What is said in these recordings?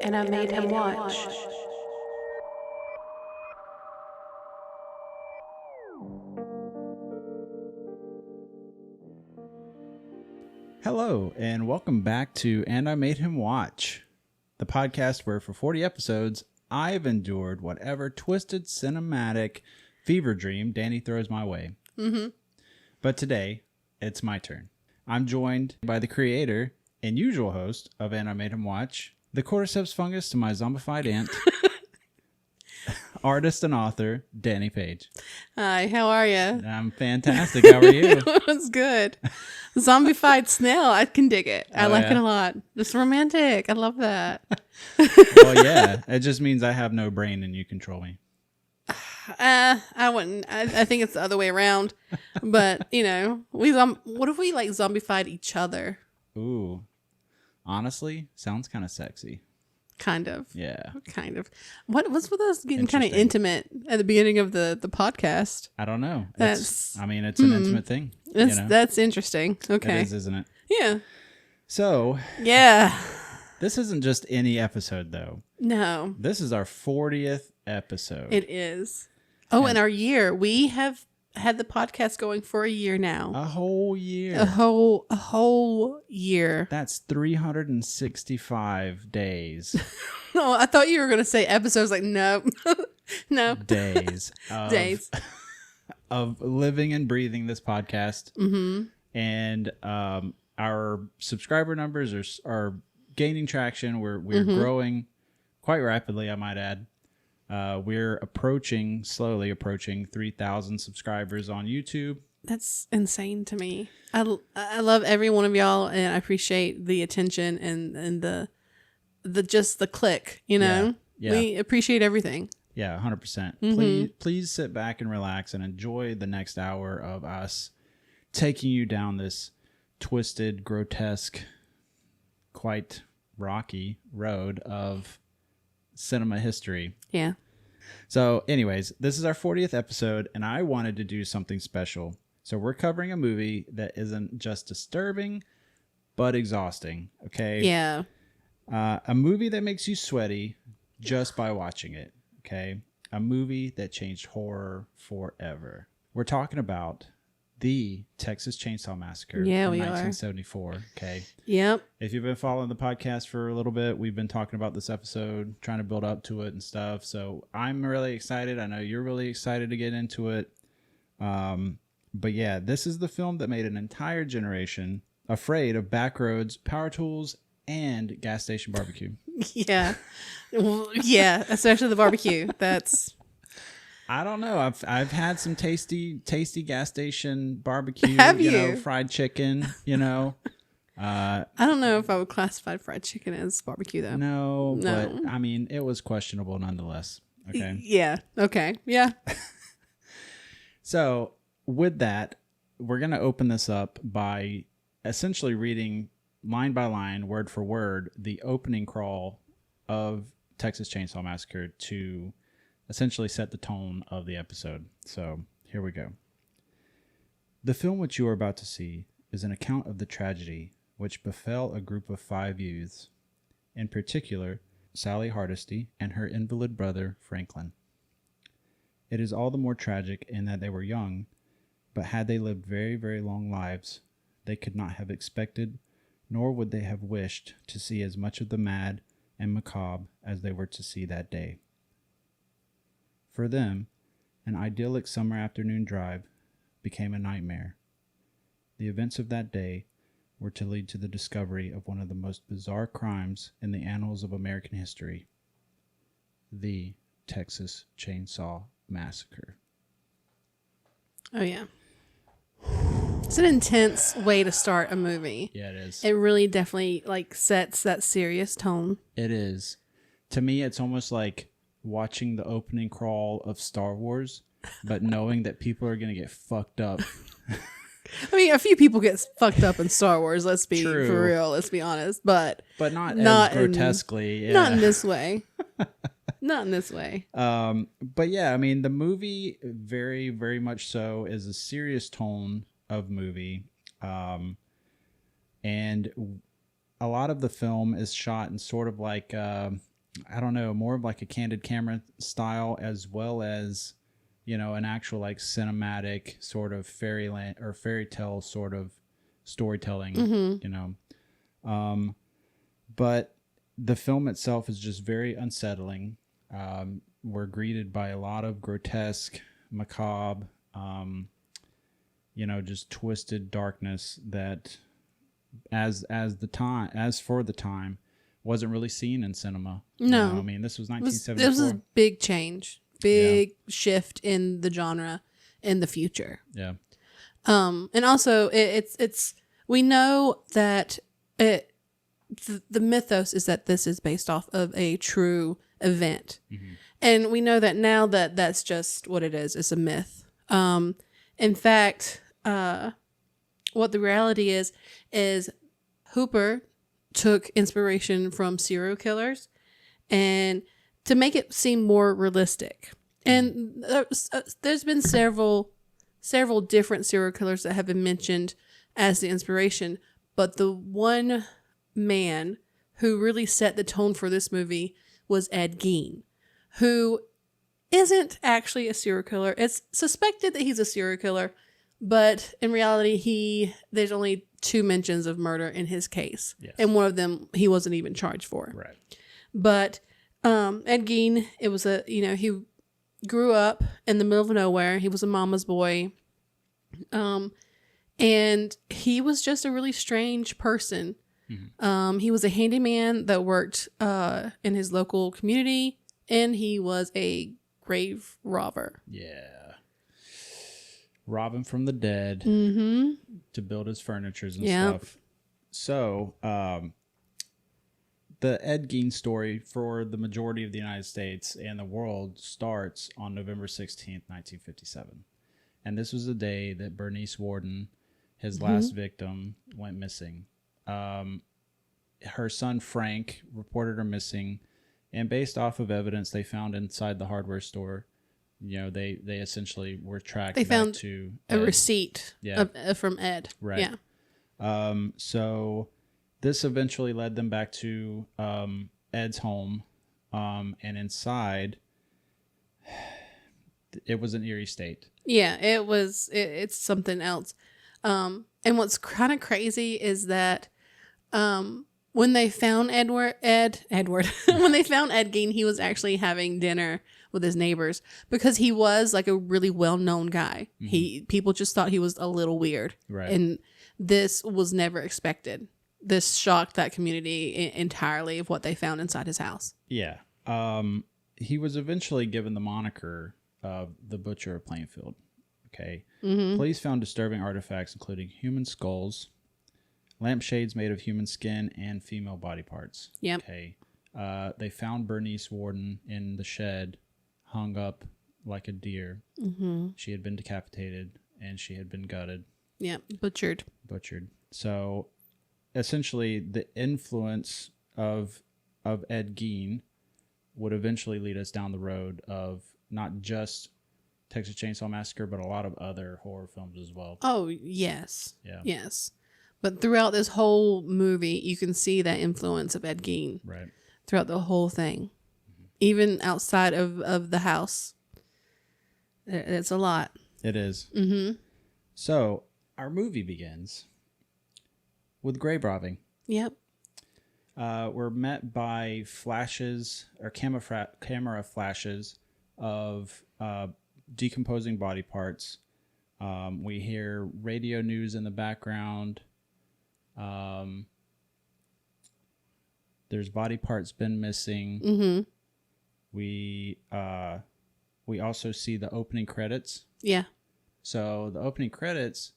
and I made him watch. Hello, and welcome back to And I Made Him Watch, the podcast where for 40 episodes, I've endured whatever twisted cinematic fever dream Danny throws my way. Mm-hmm. But today, it's my turn. I'm joined by the creator and usual host of And I Made Him Watch, the cordyceps fungus to my zombified aunt, artist and author, Danny Page. Hi, how are you? I'm fantastic. How are you? It's good. Zombified snail, I can dig it. I like it a lot. It's romantic. I love that. Well, yeah. It just means I have no brain and you control me. I wouldn't. I think it's the other way around. But, you know, what if we like zombified each other? Ooh. Honestly, sounds kind of sexy. Kind of. Yeah. Kind of. What's with us getting kind of intimate at the beginning of the podcast? I don't know. It's an intimate thing. That's interesting. Okay. It is, isn't it? Yeah. So. Yeah. This isn't just any episode, though. No. This is our 40th episode. It is. Oh, and our year. We have had the podcast going for a year now. A whole year. A whole year. That's 365 days. No, I thought you were going to say episodes. Like, no. No. Days. Of living and breathing this podcast. Mm-hmm. And our subscriber numbers are gaining traction. We're mm-hmm. growing quite rapidly, I might add. We're slowly approaching 3,000 subscribers on YouTube. That's insane to me. I love every one of y'all, and I appreciate the attention and the just the click. You know, we appreciate everything. Yeah, 100%. Mm-hmm. Please sit back and relax and enjoy the next hour of us taking you down this twisted, grotesque, quite rocky road of cinema history. Yeah. So anyways, this is our 40th episode, and I wanted to do something special. So we're covering a movie that isn't just disturbing, but exhausting. Okay. Yeah. A movie that makes you sweaty just by watching it. Okay. A movie that changed horror forever. We're talking about the Texas Chain Saw Massacre from 1974. Okay. Yep. If you've been following the podcast for a little bit, we've been talking about this episode, trying to build up to it and stuff. So I'm really excited. I know you're really excited to get into it. But yeah, this is the film that made an entire generation afraid of back roads, power tools, and gas station barbecue. Yeah. Well, yeah, especially the barbecue. That's... I don't know. I've had some tasty gas station barbecue. Have you? Know, fried chicken, you know. I don't know if I would classify fried chicken as barbecue, though. No, but I mean, it was questionable nonetheless. Okay. Yeah. Okay. Yeah. So with that, we're going to open this up by essentially reading line by line, word for word, the opening crawl of Texas Chain Saw Massacre to essentially set the tone of the episode. So here we go. The film which you are about to see is an account of the tragedy which befell a group of 5 youths, in particular Sally Hardesty and her invalid brother Franklin. It is all the more tragic in that they were young, but had they lived very, very long lives, they could not have expected, nor would they have wished to see as much of the mad and macabre as they were to see that day. For them, an idyllic summer afternoon drive became a nightmare. The events of that day were to lead to the discovery of one of the most bizarre crimes in the annals of American history, the Texas Chain Saw Massacre. Oh, yeah. It's an intense way to start a movie. Yeah, it is. It really definitely sets that serious tone. It is. To me, it's almost like watching the opening crawl of Star Wars, but knowing that people are going to get fucked up. I mean, a few people get fucked up in Star Wars, let's be for real, let's be honest, but not as grotesquely. Not in this way. Not in this way. But yeah, I mean, the movie very, very much so is a serious tone of movie. And a lot of the film is shot in sort of like I don't know, more of like a candid camera style, as well as, you know, an actual like cinematic sort of fairyland or fairy tale sort of storytelling, you know. But the film itself is just very unsettling. We're greeted by a lot of grotesque, macabre, you know, just twisted darkness that, as for the time, wasn't really seen in cinema. No, you know? I mean, this was 1974. This was a big change, big shift in the genre in the future. Yeah. And also it's we know that the mythos is that this is based off of a true event. And we know that now that that's just what it is. It's a myth. In fact, what the reality is Hooper took inspiration from serial killers and to make it seem more realistic. And there's been several different serial killers that have been mentioned as the inspiration, but the one man who really set the tone for this movie was Ed Gein, who isn't actually a serial killer. It's suspected that he's a serial killer, but in reality, there's only 2 mentions of murder in his case. Yes. And one of them he wasn't even charged for. Right. But Ed Gein, it was he grew up in the middle of nowhere. He was a mama's boy. And he was just a really strange person. He was a handyman that worked in his local community, and he was a grave robber. Yeah. Robbing from the dead to build his furnitures and stuff. So, the Ed Gein story for the majority of the United States and the world starts on November 16th, 1957. And this was the day that Bernice Worden, his last victim, went missing. Her son Frank reported her missing, and based off of evidence they found inside the hardware store, you know, they essentially were tracked back to a receipt from Ed. Right. Yeah. So this eventually led them back to Ed's home, and inside it was an eerie state. Yeah, it was. It's something else. And what's kind of crazy is that when they found Edward, when they found Ed Gein, he was actually having dinner with his neighbors because he was like a really well-known guy. People just thought he was a little weird. Right. And this was never expected. This shocked that community entirely of what they found inside his house. Yeah. He was eventually given the moniker of the Butcher of Plainfield. Okay. Police found disturbing artifacts, including human skulls, lampshades made of human skin, and female body parts. Yep. Okay. They found Bernice Worden in the shed, hung up like a deer. She had been decapitated, and she had been gutted. Yeah, butchered. So, essentially, the influence of Ed Gein would eventually lead us down the road of not just Texas Chain Saw Massacre, but a lot of other horror films as well. Oh, yes. Yeah. Yes. But throughout this whole movie, you can see that influence of Ed Gein. Right. Throughout the whole thing. Even outside of the house. It's a lot. It is. So, our movie begins with grave robbing. Yep. We're met by flashes or camera flashes of decomposing body parts. We hear radio news in the background. There's body parts been missing. We also see the opening credits. Yeah. So the opening credits,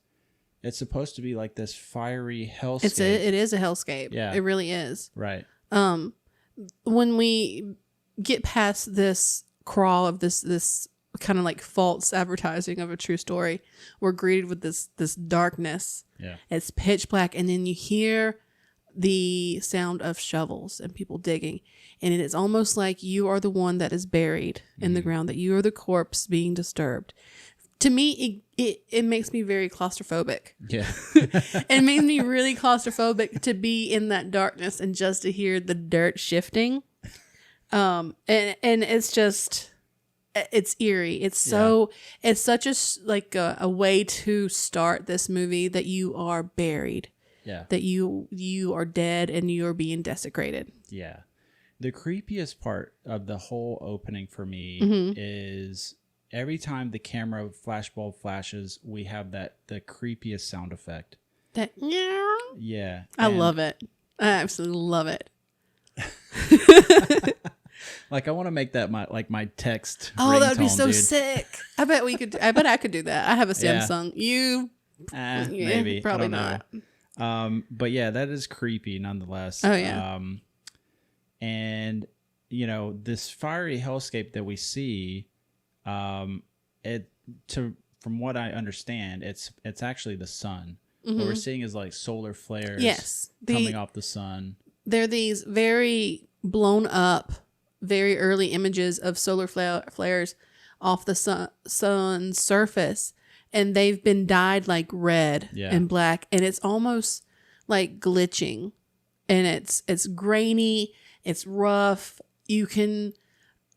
it's supposed to be like this fiery hellscape. It is a hellscape. Yeah. It really is. Right. When we get past this crawl of this kind of like false advertising of a true story, we're greeted with this darkness. Yeah. It's pitch black, and then you hear the sound of shovels and people digging, and it is almost like you are the one that is buried in the ground, that you are the corpse being disturbed. To me, it makes me very claustrophobic. Yeah. It made me really claustrophobic to be in that darkness and just to hear the dirt shifting. And it's just, it's eerie. It's it's such a way to start this movie that you are buried. Yeah. That you are dead and you are being desecrated. Yeah. The creepiest part of the whole opening for me is every time the camera flashbulb flashes, we have the creepiest sound effect. That yeah. I love it. I absolutely love it. Like I want to make that my text. Oh, that would be so dude. sick. I bet I could do that. I have a Samsung. You maybe probably not. But yeah, that is creepy nonetheless. Oh yeah. And this fiery hellscape that we see, from what I understand, it's actually the sun. What we're seeing is like solar flares coming off the sun. There are these very blown up, very early images of solar flares off the sun's surface, and they've been dyed like red and black, and it's almost like glitching, and it's grainy, it's rough. You can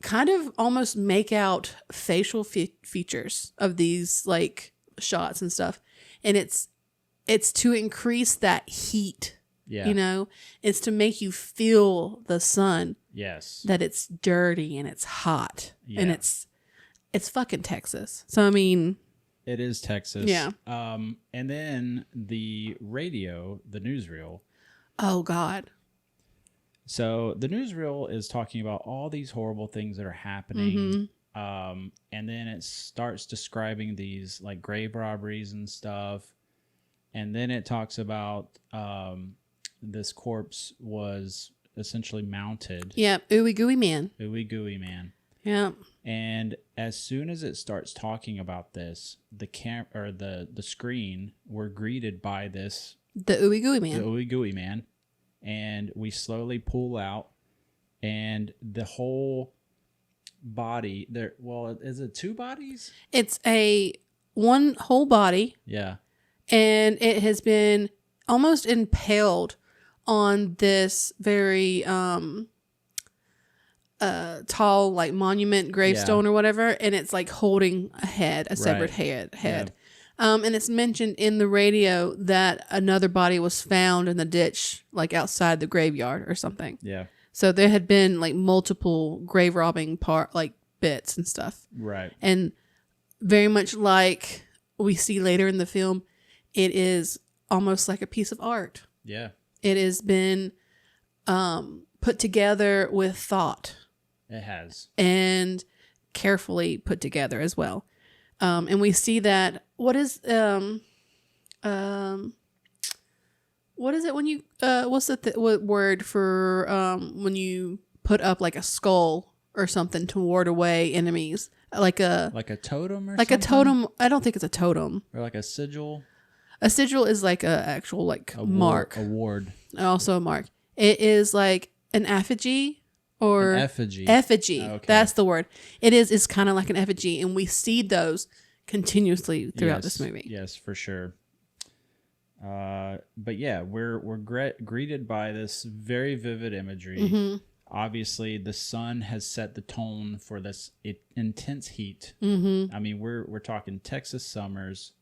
kind of almost make out facial features of these like shots and stuff, and it's to increase that heat. Yeah. It's to make you feel the sun. Yes. That it's dirty and it's hot. Yeah. And it's fucking Texas. So I mean, it is Texas. Yeah. And then the radio, the newsreel. Oh God. So the newsreel is talking about all these horrible things that are happening. And then it starts describing these like grave robberies and stuff. And then it talks about this corpse was essentially mounted. Yeah, ooey gooey man. Ooey gooey man. Yeah. And as soon as it starts talking about this, the screen, we're greeted by this the ooey gooey man. The ooey gooey man. And we slowly pull out, and the whole body there. Well, is it two bodies? It's one whole body. Yeah. And it has been almost impaled on this very tall like monument gravestone or whatever, and it's like holding a severed head. Yeah. And it's mentioned in the radio that another body was found in the ditch, like outside the graveyard or something. Yeah. So there had been like multiple grave robbing bits and stuff. Right. And very much like we see later in the film, it is almost like a piece of art. Yeah. It has been put together with thought. It has. And carefully put together as well. And we see that, what is it when you, what's the what word for when you put up like a skull or something to ward away enemies? Like a totem or like something? A totem. I don't think it's a totem. Or like a sigil? A sigil is like a actual like mark. A ward. Also a mark. It is like an effigy or... An effigy. Effigy. Okay. That's the word. It's kind of like an effigy, and we see those continuously throughout this movie. Yes, for sure. But yeah, we're greeted by this very vivid imagery. Mm-hmm. Obviously, the sun has set the tone for this intense heat. Mm-hmm. I mean, we're talking Texas summers,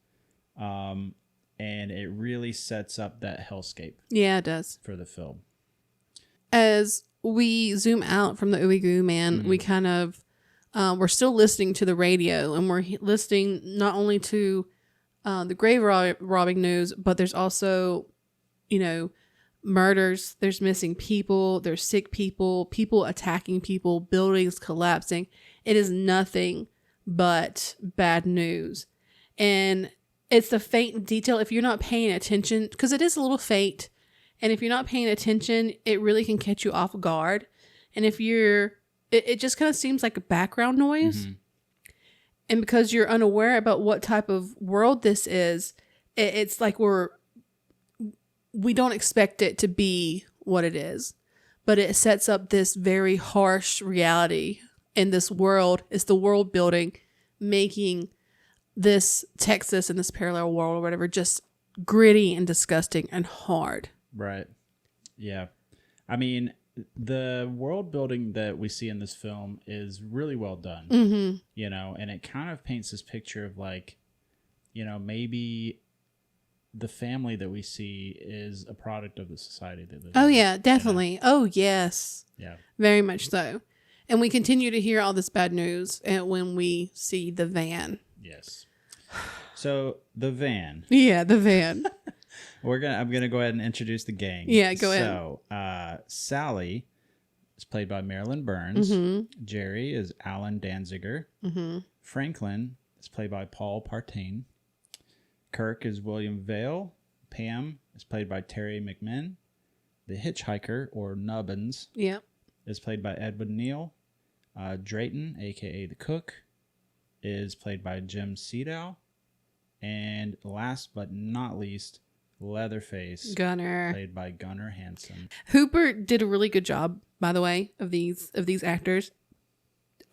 and it really sets up that hellscape. Yeah, it does for the film. As we zoom out from the ooey goo man, we kind of we're still listening to the radio, and we're listening not only to the grave robbing news, but there's also, murders, there's missing people, there's sick people attacking people, buildings collapsing. It is nothing but bad news. And it's the faint detail. If you're not paying attention, because it is a little faint, and if you're not paying attention, it really can catch you off guard. And if it just kind of seems like a background noise. Mm-hmm. And because you're unaware about what type of world this is, it's like we don't expect it to be what it is. But it sets up this very harsh reality in this world. It's the world building, making this Texas and this parallel world or whatever just gritty and disgusting and hard. Right. Yeah. I mean, the world building that we see in this film is really well done, you know, and it kind of paints this picture of like, you know, maybe the family that we see is a product of the society they live in. Oh, yeah, definitely. You know? Oh, yes. Yeah. Very much so. And we continue to hear all this bad news when we see the van. Yes. So the van. Yeah, the van. I'm gonna go ahead and introduce the gang. Yeah, go ahead. So Sally is played by Marilyn Burns. Jerry is Alan Danziger. Franklin is played by Paul Partain. Kirk is William Vale. Pam is played by Terry McMinn. The hitchhiker, or Nubbins, is played by Edwin Neal. Drayton, a.k.a. the cook, is played by Jim Sedow. And last but not least, Leatherface, Gunner, played by Gunnar Hansen. Hooper did a really good job, by the way, of these actors.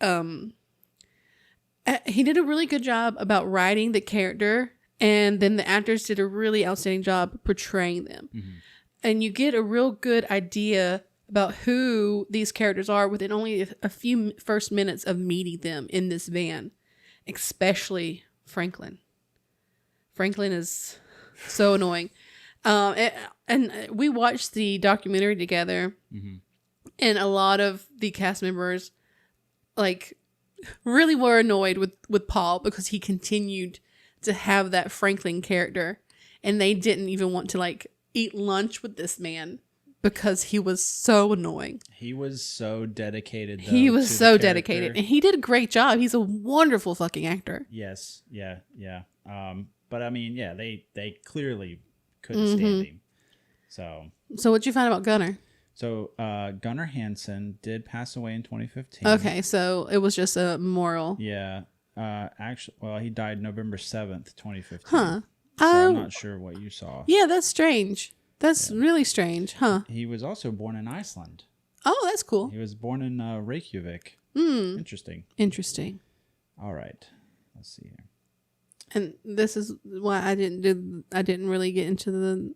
He did a really good job about writing the character, and then the actors did a really outstanding job portraying them. And you get a real good idea about who these characters are within only a few first minutes of meeting them in this van, especially Franklin. Franklin is so annoying. And we watched the documentary together, and a lot of the cast members like really were annoyed with Paul because he continued to have that Franklin character, and they didn't even want to like eat lunch with this man because he was so annoying. He was so dedicated. Though, he was so dedicated, and he did a great job. He's a wonderful fucking actor. Yes, yeah. But I mean, yeah, they clearly couldn't stand him. So what'd you find about Gunnar? So Gunnar Hansen did pass away in 2015. Okay, so it was just a memorial. Yeah. Actually, well, he died November 7th, 2015. Huh. So I'm not sure what you saw. Yeah, that's strange. That's really strange, huh? He was also born in Iceland. Oh, that's cool. He was born in Reykjavik. Interesting. All right. Let's see here. And this is why I didn't really get into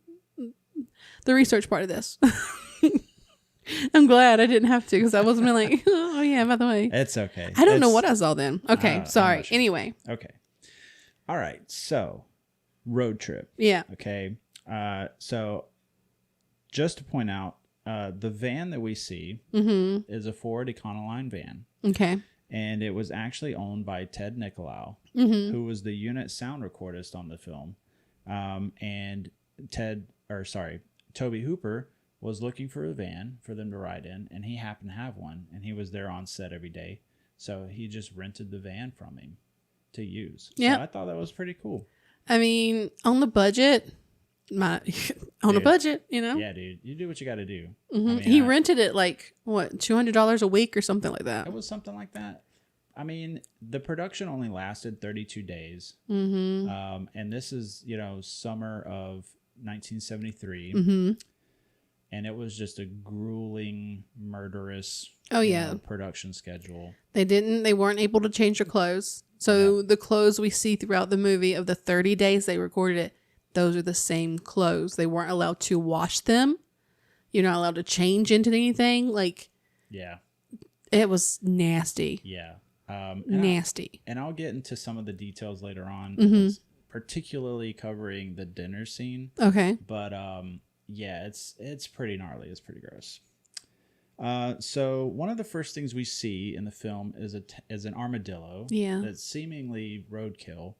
the research part of this. I'm glad I didn't have to, because I wasn't like, oh yeah, by the way. It's okay. I don't know what I saw then. Okay, sorry. Sure. Anyway. Okay. All right. So, road trip. Yeah. Okay. So, just to point out, the van that we see is a Ford Econoline van. Okay. And it was actually owned by Ted Nicolau, who was the unit sound recordist on the film. And Toby Hooper was looking for a van for them to ride in, and he happened to have one, and he was there on set every day. So he just rented the van from him to use. Yeah. So I thought that was pretty cool. I mean, on the budget, a budget, you know? Yeah, dude. You do what you got to do. I mean, he rented it like, what, $200 a week or something like that? It was something like that. I mean, the production only lasted 32 days. And this is, summer of 1973. And it was just a grueling, murderous production schedule. They weren't able to change their clothes. So the clothes we see throughout the movie of the 30 days they recorded it, those are the same clothes. They weren't allowed to wash them. You're not allowed to change into anything. It was nasty. Yeah. Nasty. I'll get into some of the details later on, particularly covering the dinner scene. Okay. But yeah, it's pretty gnarly. It's pretty gross. So one of the first things we see in the film is an armadillo. Yeah. That's seemingly roadkill.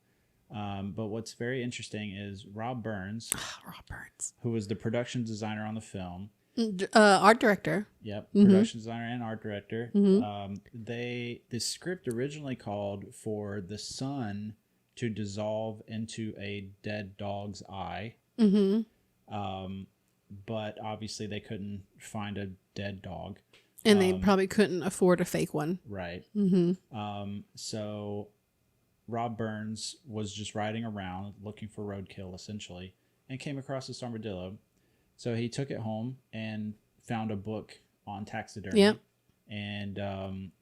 But what's very interesting is Rob Burns. Rob Burns. Who was the production designer on the film. Art director. Yep. Production designer and art director. The script originally called for the sun to dissolve into a dead dog's eye. But obviously they couldn't find a dead dog. And they probably couldn't afford a fake one. Right. So Rob Burns was just riding around looking for roadkill, essentially, and came across this armadillo. So he took it home and found a book on taxidermy. Yep. And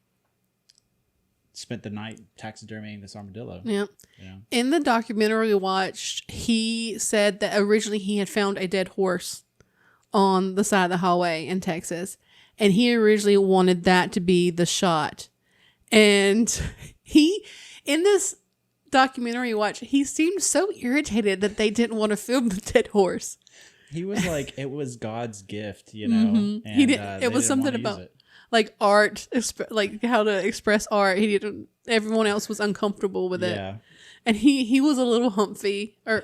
spent the night taxidermying this armadillo. Yep. Yeah. In the documentary we watched, he said that originally he had found a dead horse on the side of the hallway in Texas. and he originally wanted that to be the shot. And he, in this documentary watch, he seemed so irritated that they didn't want to film the dead horse. He was like, it was God's gift, you know. Mm-hmm. And, he did. It was something about like art, like how to express art. He didn't. Everyone else was uncomfortable with it. Yeah. And he was a little Humphy, a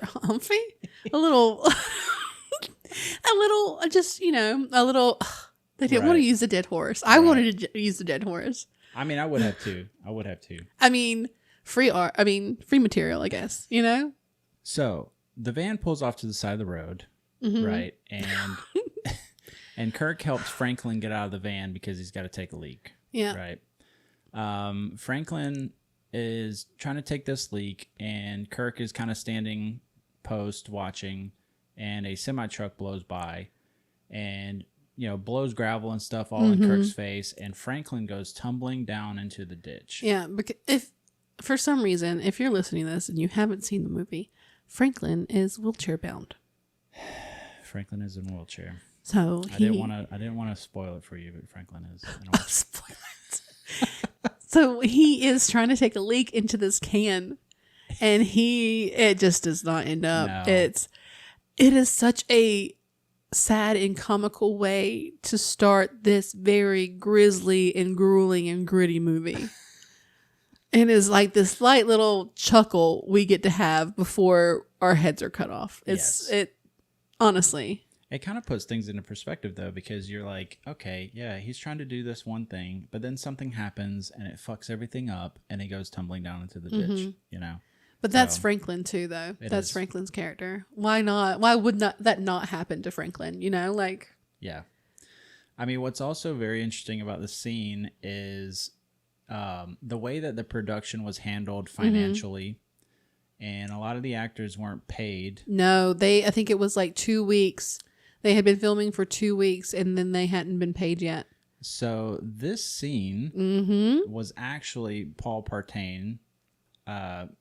little, just a little. They didn't want to use the dead horse. I wanted to use the dead horse. I mean, I would have too. I mean, free art. I mean, free material. I guess So the van pulls off to the side of the road, right? And and Kirk helps Franklin get out of the van because he's got to take a leak. Yeah. Right. Franklin is trying to take this leak, and Kirk is kind of standing post watching, and a semi truck blows by, and blows gravel and stuff all in Kirk's face, and Franklin goes tumbling down into the ditch. Yeah, because if for some reason, if you're listening to this and you haven't seen the movie, Franklin is wheelchair bound. Franklin is in a wheelchair. So I didn't want to spoil it for you, but Franklin is in a wheelchair. Spoil it. So he is trying to take a leak into this can, and it just does not end up. No. It is such a sad and comical way to start this very grisly and grueling and gritty movie. And it's like this light little chuckle we get to have before our heads are cut off. Honestly. It kind of puts things into perspective, though, because you're like, okay, yeah, he's trying to do this one thing, but then something happens and it fucks everything up, and he goes tumbling down into the ditch, But that's Franklin too, though. That's Franklin's character. Why not? Why would that not happen to Franklin? Yeah. I mean, what's also very interesting about the scene is the way that the production was handled financially, and a lot of the actors weren't paid. No, I think it was like 2 weeks. They had been filming for 2 weeks, and then they hadn't been paid yet. So this scene was actually Paul Partain,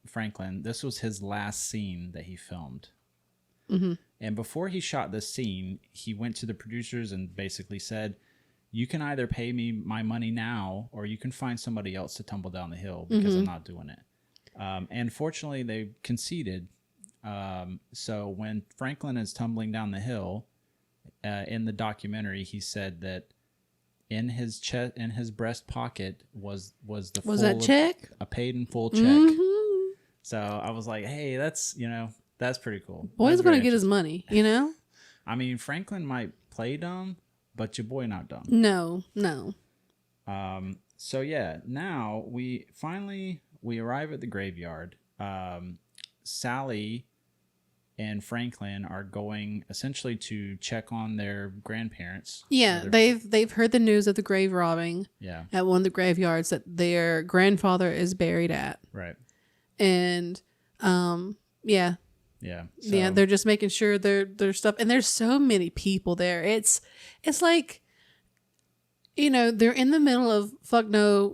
Franklin. This was his last scene that he filmed. And before he shot this scene, he went to the producers and basically said, you can either pay me my money now, or you can find somebody else to tumble down the hill because I'm not doing it. And fortunately, they conceded. So when Franklin is tumbling down the hill, in the documentary, he said that in his chest, in his breast pocket was that check? A paid in full check. So I was like, hey, that's pretty cool. Boy's gonna get his money, I mean, Franklin might play dumb, but your boy not dumb. No. So yeah, now we arrive at the graveyard. Sally and Franklin are going essentially to check on their grandparents. Yeah, they've heard the news of the grave robbing. Yeah. At one of the graveyards that their grandfather is buried at. Right. And yeah. Yeah. Yeah, they're just making sure their stuff, and there's so many people there. It's like, they're in the middle of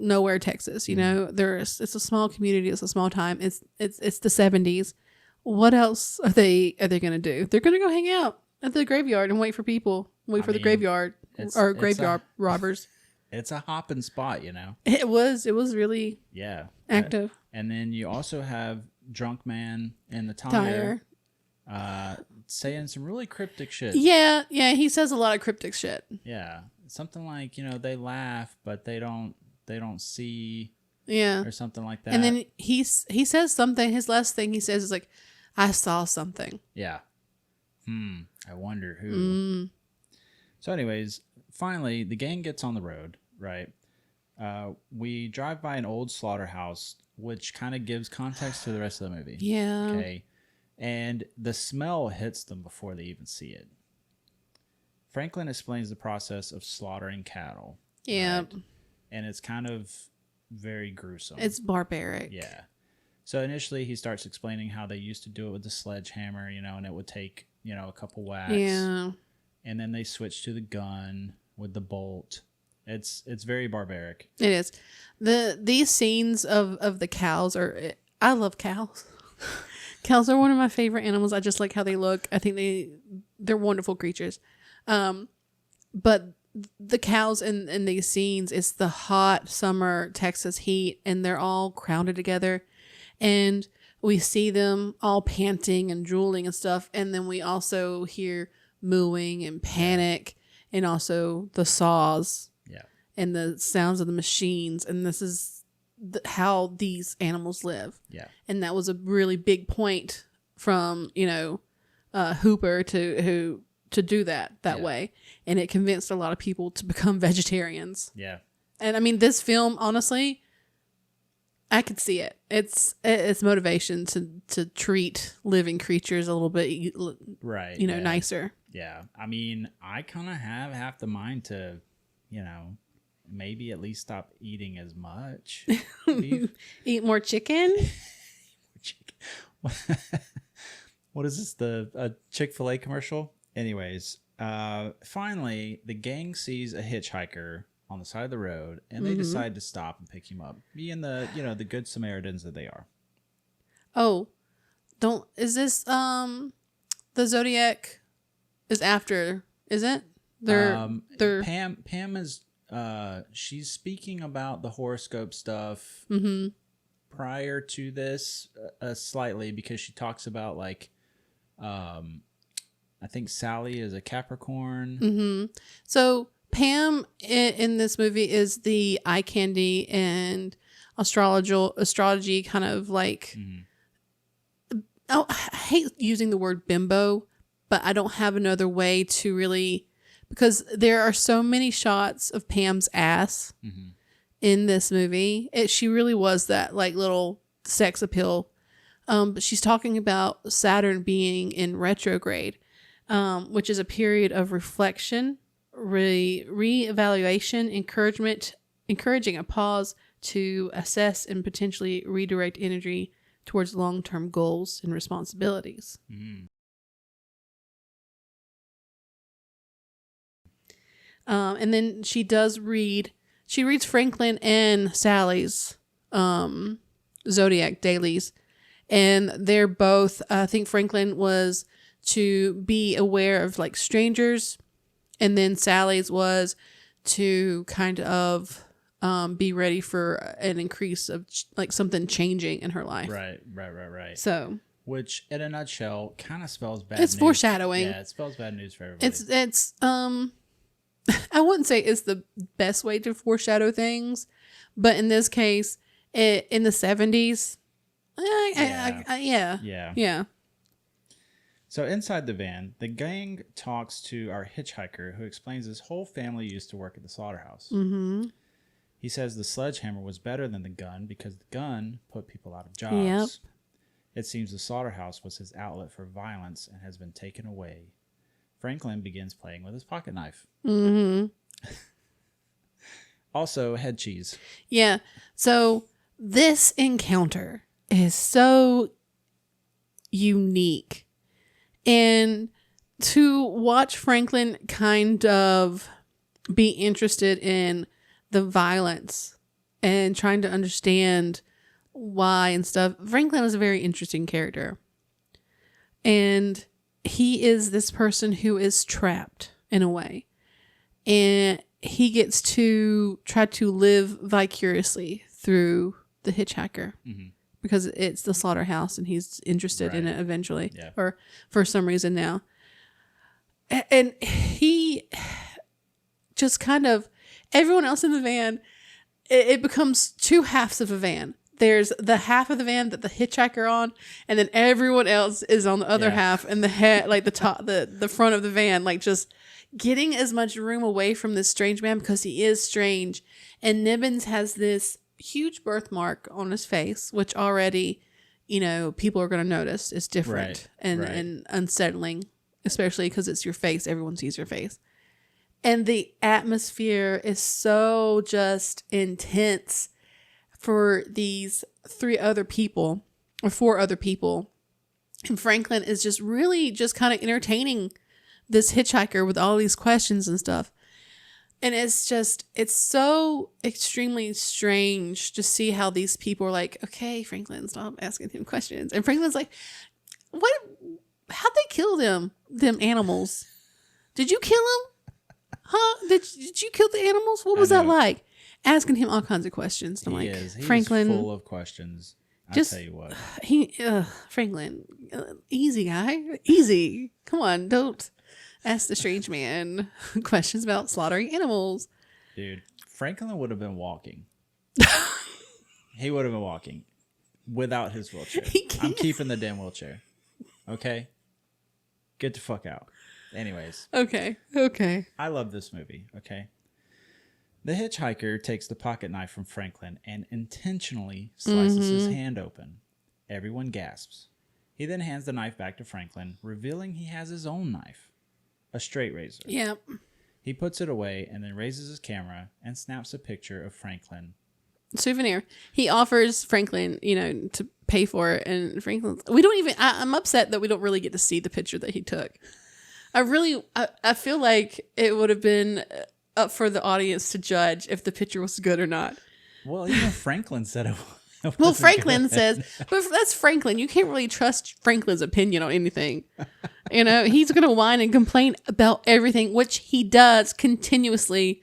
nowhere, Texas. It's a small community, it's a small time. It's the 70s. What else are they gonna do? They're gonna go hang out at the graveyard and wait for people. The graveyard or graveyard robbers. It's a hopping spot, It was really active. And then you also have Drunk Man in the tire. Saying some really cryptic shit. Yeah, he says a lot of cryptic shit. Yeah, something like they laugh but they don't see. Yeah, or something like that. And then he says something. His last thing he says is like, "I saw something." Yeah. I wonder who. So, anyways, finally the gang gets on the road. Right. We drive by an old slaughterhouse, which kind of gives context to the rest of the movie. Yeah. Okay. And the smell hits them before they even see it. Franklin explains the process of slaughtering cattle. Yeah. Right? And it's kind of very gruesome. It's barbaric. Yeah. So initially he starts explaining how they used to do it with the sledgehammer, and it would take, a couple whacks. Yeah. And then they switched to the gun with the bolt. It's very barbaric. It is. These scenes of the cows I love cows. Cows are one of my favorite animals. I just like how they look. I think they're wonderful creatures. But the cows in these scenes, it's the hot summer Texas heat, and they're all crowded together, and we see them all panting and drooling and stuff, and then we also hear mooing and panic, and also the saws, and the sounds of the machines, and this is how these animals live. And that was a really big point from Hooper to do that way, and it convinced a lot of people to become vegetarians. And I mean, this film, honestly, I could see it. It's motivation to treat living creatures a little bit nicer. I mean, I kind of have half the mind to maybe at least stop eating as much beef. Eat more chicken. What is this, the Chick-fil-A commercial? Anyways, finally the gang sees a hitchhiker on the side of the road, and they decide to stop and pick him up, being the good Samaritans that they are. Is this the Zodiac is after, is it? Pam is she's speaking about the horoscope stuff prior to this slightly, because she talks about I think Sally is a Capricorn. So Pam in this movie is the eye candy and astrology kind of like. I hate using the word bimbo, but I don't have another way to really, because there are so many shots of Pam's ass in this movie. She really was that like little sex appeal. But she's talking about Saturn being in retrograde, which is a period of reflection, reevaluation, encouraging a pause to assess and potentially redirect energy towards long-term goals and responsibilities. And then she reads Franklin and Sally's Zodiac dailies, and they're both, I think Franklin was to be aware of like strangers, and then Sally's was to kind of be ready for an increase of like something changing in her life. Right. So, which in a nutshell kind of spells bad it's news. Foreshadowing. Yeah, it spells bad news for everybody. It's I wouldn't say it's the best way to foreshadow things, but in this case, in the 70s, yeah. So inside the van, the gang talks to our hitchhiker, who explains his whole family used to work at the slaughterhouse. He says the sledgehammer was better than the gun because the gun put people out of jobs. It seems the slaughterhouse was his outlet for violence and has been taken away. Franklin begins playing with his pocket knife. Also, head cheese. Yeah. So this encounter is so unique. And to watch Franklin kind of be interested in the violence and trying to understand why and stuff. Franklin is a very interesting character. And he is this person who is trapped in a way. And he gets to try to live vicariously through the hitchhiker. Because it's the slaughterhouse and he's interested in it eventually. Or for some reason now. And he just kind of, everyone else in the van, it becomes two halves of a van. There's the half of the van that the hitchhiker on, and then everyone else is on the other half, and the head, like the top, the front of the van, like just getting as much room away from this strange man because he is strange. And Nibbins has this huge birthmark on his face, which already, people are going to notice is different and unsettling, especially because it's your face. Everyone sees your face. And the atmosphere is so just intense for these four other people. And Franklin is just really just kind of entertaining this hitchhiker with all these questions and stuff. And it's so extremely strange to see how these people are like, okay, Franklin, stop asking him questions. And Franklin's like, how'd they kill them animals? Did you kill them? huh? Did you kill the animals? What was that like? Asking him all kinds of questions. I'm like, Franklin, full of questions. I'll tell you what. Franklin, easy guy, easy. Come on, don't ask the strange man questions about slaughtering animals. Dude, Franklin would have been walking. He would have been walking without his wheelchair. I'm keeping the damn wheelchair. Okay? Get the fuck out. Anyways. Okay. I love this movie. Okay? The hitchhiker takes the pocket knife from Franklin and intentionally slices his hand open. Everyone gasps. He then hands the knife back to Franklin, revealing he has his own knife, a straight razor. Yep. He puts it away and then raises his camera and snaps a picture of Franklin. Souvenir. He offers Franklin, to pay for it, and Franklin. We don't even. I'm upset that we don't really get to see the picture that he took. I feel like it would have been up for the audience to judge if the picture was good or not. Well, even Franklin said it was. Well, Franklin says, but that's Franklin. You can't really trust Franklin's opinion on anything. He's going to whine and complain about everything, which he does continuously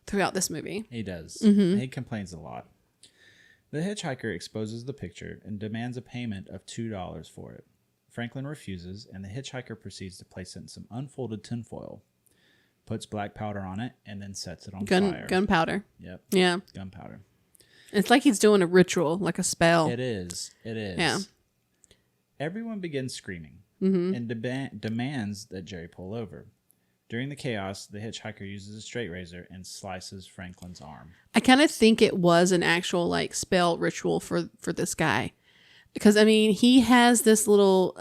throughout this movie. He does. Mm-hmm. He complains a lot. The hitchhiker exposes the picture and demands a payment of $2 for it. Franklin refuses, and the hitchhiker proceeds to place it in some unfolded tinfoil, puts black powder on it, and then sets it on fire. Gunpowder. Yep. Yeah. Gunpowder. It's like he's doing a ritual, like a spell. It is. Yeah. Everyone begins screaming and demands that Jerry pull over. During the chaos, the hitchhiker uses a straight razor and slices Franklin's arm. I kind of think it was an actual spell ritual for this guy. Because, he has this little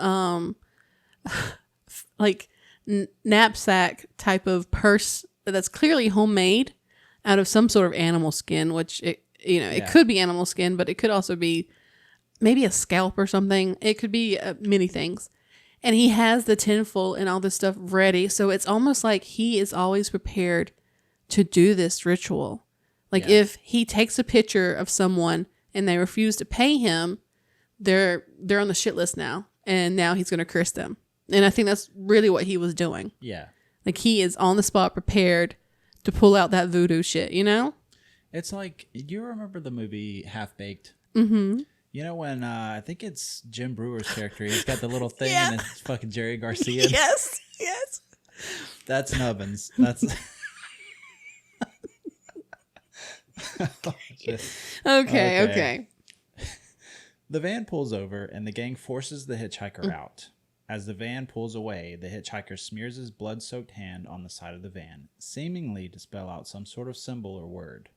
knapsack type of purse that's clearly homemade out of some sort of animal skin, which it could be animal skin, but it could also be maybe a scalp or something. It could be many things. And he has the tinfoil and all this stuff ready. So it's almost like he is always prepared to do this ritual. If he takes a picture of someone and they refuse to pay him, they're on the shit list now. And now he's going to curse them. And I think that's really what he was doing. Yeah. He is on the spot prepared to pull out that voodoo shit, It's like, you remember the movie Half Baked? Mm-hmm. When I think it's Jim Brewer's character, he's got the little thing and it's fucking Jerry Garcia. Yes. That's Nubbins. That's Okay. The van pulls over and the gang forces the hitchhiker out. As the van pulls away, the hitchhiker smears his blood-soaked hand on the side of the van, seemingly to spell out some sort of symbol or word.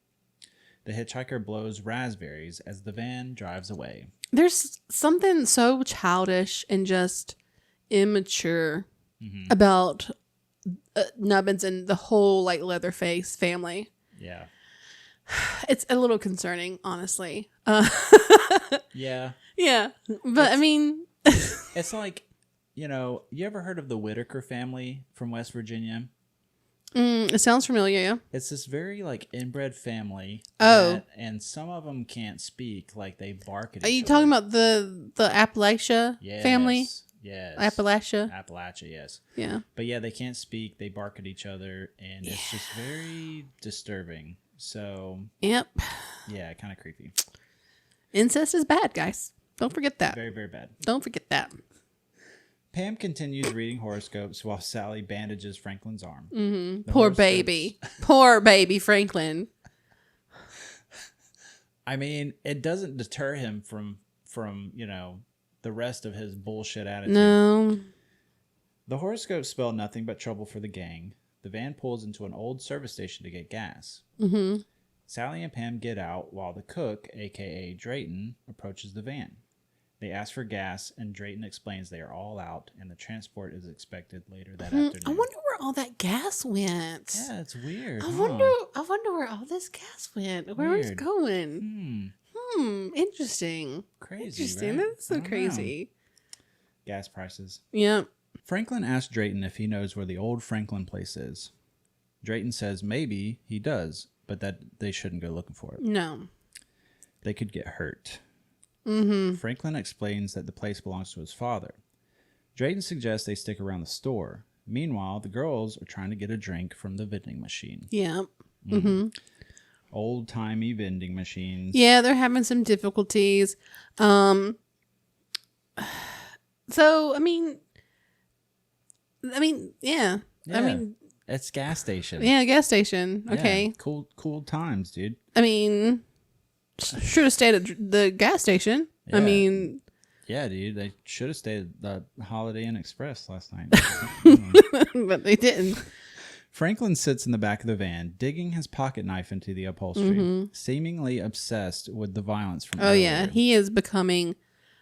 The hitchhiker blows raspberries as the van drives away. There's something so childish and just immature about Nubbins and the whole Leatherface family. Yeah. It's a little concerning, honestly. Yeah. Yeah. But it's like, you ever heard of the Whitaker family from West Virginia? It sounds familiar, yeah. It's this very inbred family. Oh. And some of them can't speak, they bark at each other. Are you talking about the Appalachia family? Yes. Appalachia, yes. Yeah. But yeah, they can't speak, they bark at each other, and it's just very disturbing. So. Yep. Yeah, kind of creepy. Incest is bad, guys. Don't forget that. Very, very bad. Don't forget that. Pam continues reading horoscopes while Sally bandages Franklin's arm. Mm-hmm. Poor baby. Poor baby Franklin. It doesn't deter him from the rest of his bullshit attitude. No. The horoscopes spell nothing but trouble for the gang. The van pulls into an old service station to get gas. Mm-hmm. Sally and Pam get out while the cook, a.k.a. Drayton, approaches the van. They ask for gas, and Drayton explains they are all out, and the transport is expected later that afternoon. I wonder where all that gas went. Yeah, it's weird. I wonder where all this gas went. Where it's going. Interesting. Crazy, Interesting. right? That's so crazy. Gas prices. Yep. Franklin asks Drayton if he knows where the old Franklin place is. Drayton says maybe he does, but that they shouldn't go looking for it. No. They could get hurt. Mm-hmm. Franklin explains that the place belongs to his father. Drayton suggests they stick around the store. Meanwhile, the girls are trying to get a drink from the vending machine. Yeah. Mm-hmm. Old-timey vending machines. Yeah, they're having some difficulties. So, I mean, yeah. I mean, it's gas station. Yeah, gas station. Okay. Yeah, cool times, dude. I mean, should have stayed at the gas station. Yeah. I mean, yeah, dude, they should have stayed at the Holiday Inn Express last night. but they didn't. Franklin sits in the back of the van, digging his pocket knife into the upholstery, seemingly obsessed with the violence from earlier. Yeah, he is becoming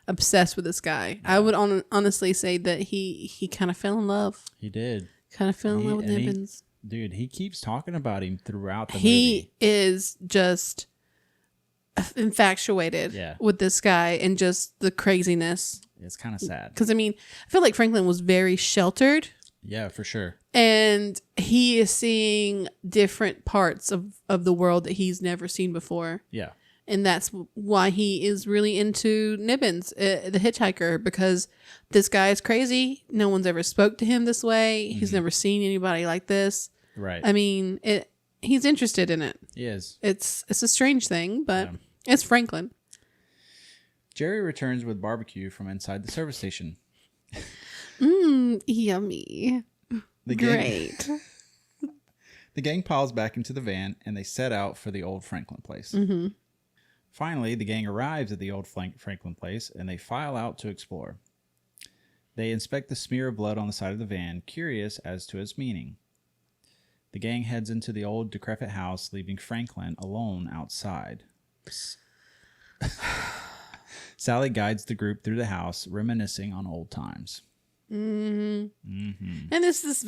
obsessed with this guy. Yeah. I would honestly say that he kind of fell in love. He did. Kind of fell in love with Nibbins. Dude, he keeps talking about him throughout the movie. He is just infatuated with this guy and just the craziness. It's kind of sad. Because, I mean, I feel like Franklin was very sheltered. Yeah, for sure. And he is seeing different parts of the world that he's never seen before. Yeah. And that's why he is really into Nibbins, the hitchhiker, because this guy is crazy. No one's ever spoke to him this way. He's never seen anybody like this. Right. I mean, he's interested in it. He is. It's a strange thing, but it's Franklin. Jerry returns with barbecue from inside the service station. Yummy. Great. The gang piles back into the van and they set out for the old Franklin place. Finally, the gang arrives at the old Franklin place and they file out to explore. They inspect the smear of blood on the side of the van, curious as to its meaning. The gang heads into the old decrepit house, leaving Franklin alone outside. Sally guides the group through the house, reminiscing on old times. And it's this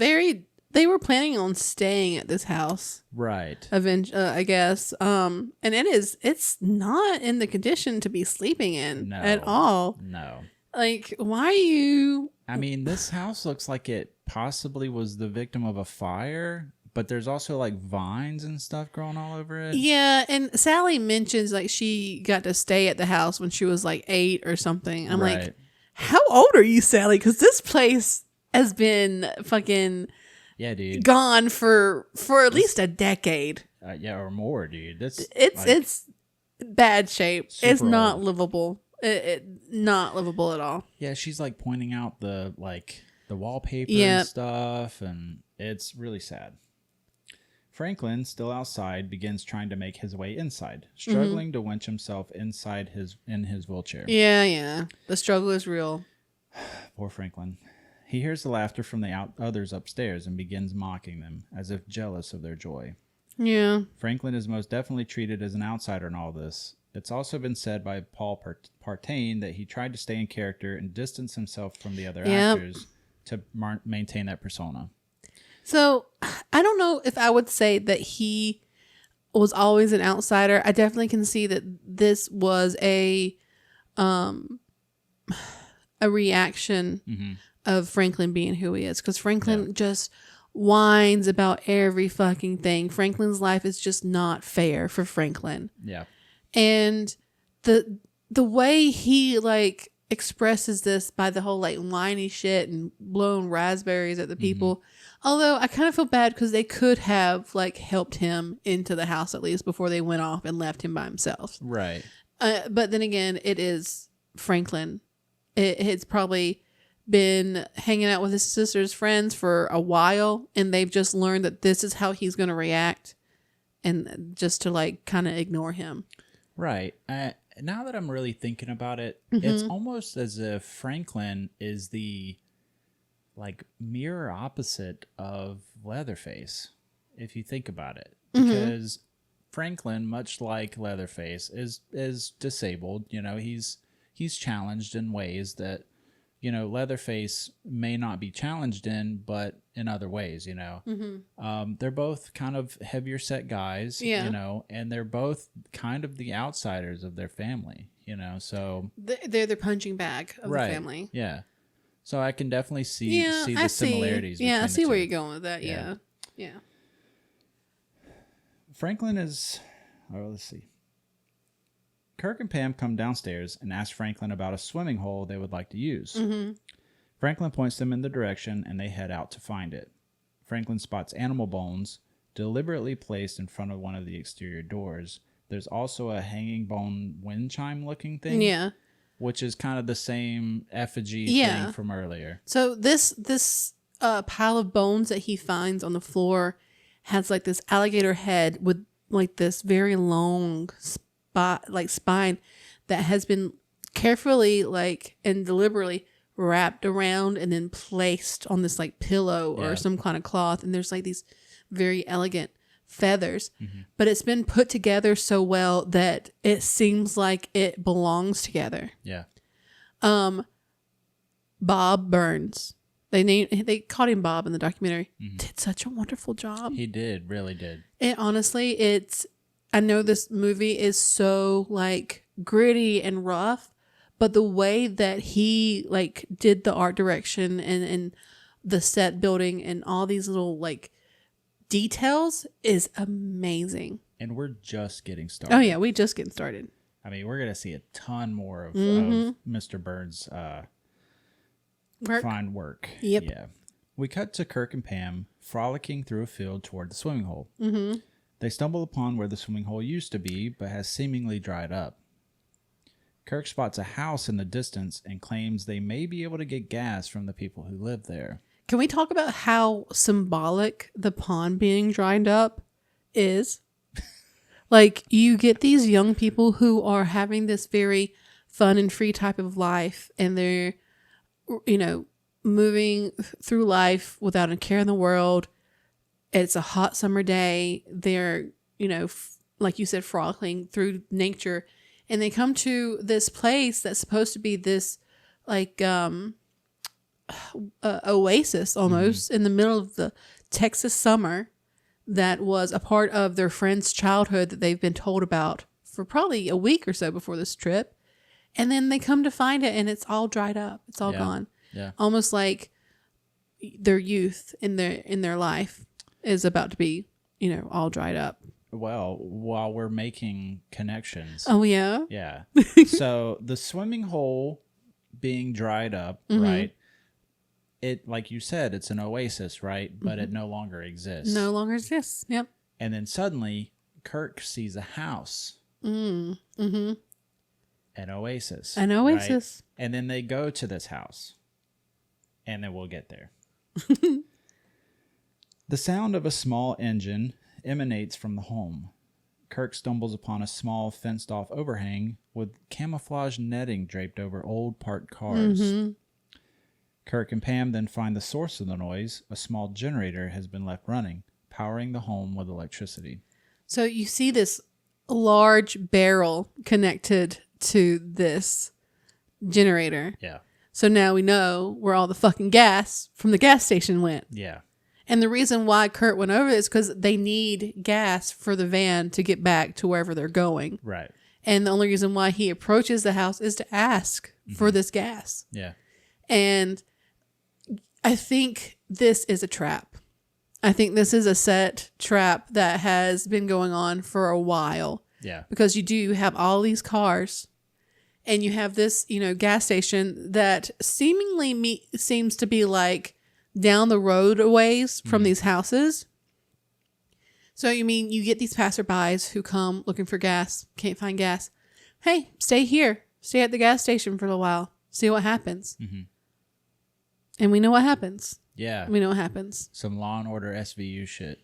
they were planning on staying at this house. Right. Eventually, I guess. And it's not in the condition to be sleeping in at all. No. Like, why are you... I mean, this house looks like it possibly was the victim of a fire, but there's also like vines and stuff growing all over it. Yeah, and Sally mentions like she got to stay at the house when she was like 8 or something. I'm like, how old are you, Sally? Because this place has been fucking gone for at least a decade. Or more, dude. It's bad shape. It's not old. Livable. Not livable at all. Yeah, she's like pointing out the wallpaper and stuff, and it's really sad. Franklin, still outside, begins trying to make his way inside, struggling to winch himself inside in his wheelchair. Yeah. The struggle is real. Poor Franklin. He hears the laughter from the others upstairs and begins mocking them, as if jealous of their joy. Yeah. Franklin is most definitely treated as an outsider in all this. It's also been said by Paul Partain that he tried to stay in character and distance himself from the other actors to maintain that persona. So, I don't know if I would say that he was always an outsider. I definitely can see that this was a reaction of Franklin being who he is. Because Franklin just whines about every fucking thing. Franklin's life is just not fair for Franklin. Yeah. And the way he like expresses this by the whole like whiny shit and blowing raspberries at the people. Although I kind of feel bad because they could have like helped him into the house at least before they went off and left him by himself. Right. But then again, it is Franklin. It's probably been hanging out with his sister's friends for a while and they've just learned that this is how he's going to react and just to like kind of ignore him. Right. Now that I'm really thinking about it, it's almost as if Franklin is the like mirror opposite of Leatherface, if you think about it. Because Franklin, much like Leatherface, is disabled. You know, he's challenged in ways that, you know, Leatherface may not be challenged in, but in other ways, you know. They're both kind of heavier set guys, you know, and they're both kind of the outsiders of their family, you know, so. They're the punching bag of the family. Yeah. So I can definitely see the similarities. Yeah, I see where you're going with that. Yeah. Franklin is, let's see. Kirk and Pam come downstairs and ask Franklin about a swimming hole they would like to use. Franklin points them in the direction, and they head out to find it. Franklin spots animal bones deliberately placed in front of one of the exterior doors. There's also a hanging bone wind chime looking thing. Yeah. Which is kind of the same effigy thing from earlier. So this pile of bones that he finds on the floor has like this alligator head with like this very long spine that has been carefully and deliberately wrapped around and then placed on this like pillow or some kind of cloth. And there's like these very elegant feathers, but it's been put together so well that it seems like it belongs together. Yeah. Bob Burns. They called him Bob in the documentary. Did such a wonderful job. He did, really did. And honestly, I know this movie is so like gritty and rough, but the way that he like did the art direction and the set building and all these little like details is amazing. And we're just getting started. Oh yeah, we just getting started. I mean, we're going to see a ton more of Mr. Burns' fine work. Yep. Yeah. We cut to Kirk and Pam frolicking through a field toward the swimming hole. They stumble upon where the swimming hole used to be, but has seemingly dried up. Kirk spots a house in the distance and claims they may be able to get gas from the people who live there. Can we talk about how symbolic the pond being dried up is? Like, you get these young people who are having this very fun and free type of life, and they're, moving through life without a care in the world. It's a hot summer day. They're, like you said, frolicking through nature, and they come to this place that's supposed to be this, like, oasis almost in the middle of the Texas summer that was a part of their friend's childhood that they've been told about for probably a week or so before this trip. And then they come to find it and it's all dried up. It's all gone. Yeah. Almost like their youth in their life is about to be, all dried up. Well, while we're making connections. Oh, yeah? Yeah. So the swimming hole being dried up, right? It, like you said, it's an oasis, right? But it no longer exists. No longer exists. Yep. And then suddenly, Kirk sees a house. An oasis. An oasis. Right? And then they go to this house. And then we'll get there. The sound of a small engine emanates from the home. Kirk stumbles upon a small fenced-off overhang with camouflage netting draped over old parked cars. Kirk and Pam then find the source of the noise. A small generator has been left running, powering the home with electricity. So you see this large barrel connected to this generator. Yeah. So now we know where all the fucking gas from the gas station went. Yeah. And the reason why Kurt went over is because they need gas for the van to get back to wherever they're going. Right. And the only reason why he approaches the house is to ask for this gas. Yeah. And I think this is a trap. I think this is a set trap that has been going on for a while. Yeah. Because you do have all these cars and you have this, gas station that seemingly seems to be like down the road a ways from these houses. So, you get these passerbys who come looking for gas, can't find gas. Hey, stay here. Stay at the gas station for a while. See what happens. And we know what happens. Yeah. We know what happens. Some Law and Order SVU shit.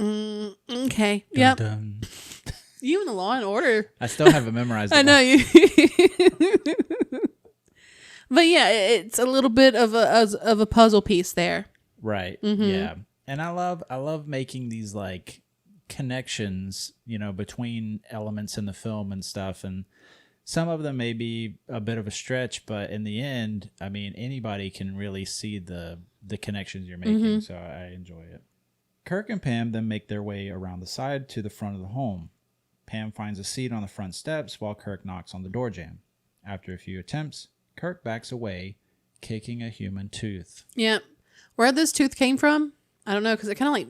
Okay. Dun, Yep. dun. You and the Law and Order. I still haven't memorized it. I know you. But yeah, it's a little bit of a puzzle piece there. Right. Yeah. And I love making these like connections, between elements in the film and stuff. And some of them may be a bit of a stretch, but in the end, I mean, anybody can really see the connections you're making. So I enjoy it. Kirk and Pam then make their way around the side to the front of the home. Pam finds a seat on the front steps while Kirk knocks on the door jamb. After a few attempts, Kirk backs away, kicking a human tooth. Yeah. Where this tooth came from, I don't know, because it kind of like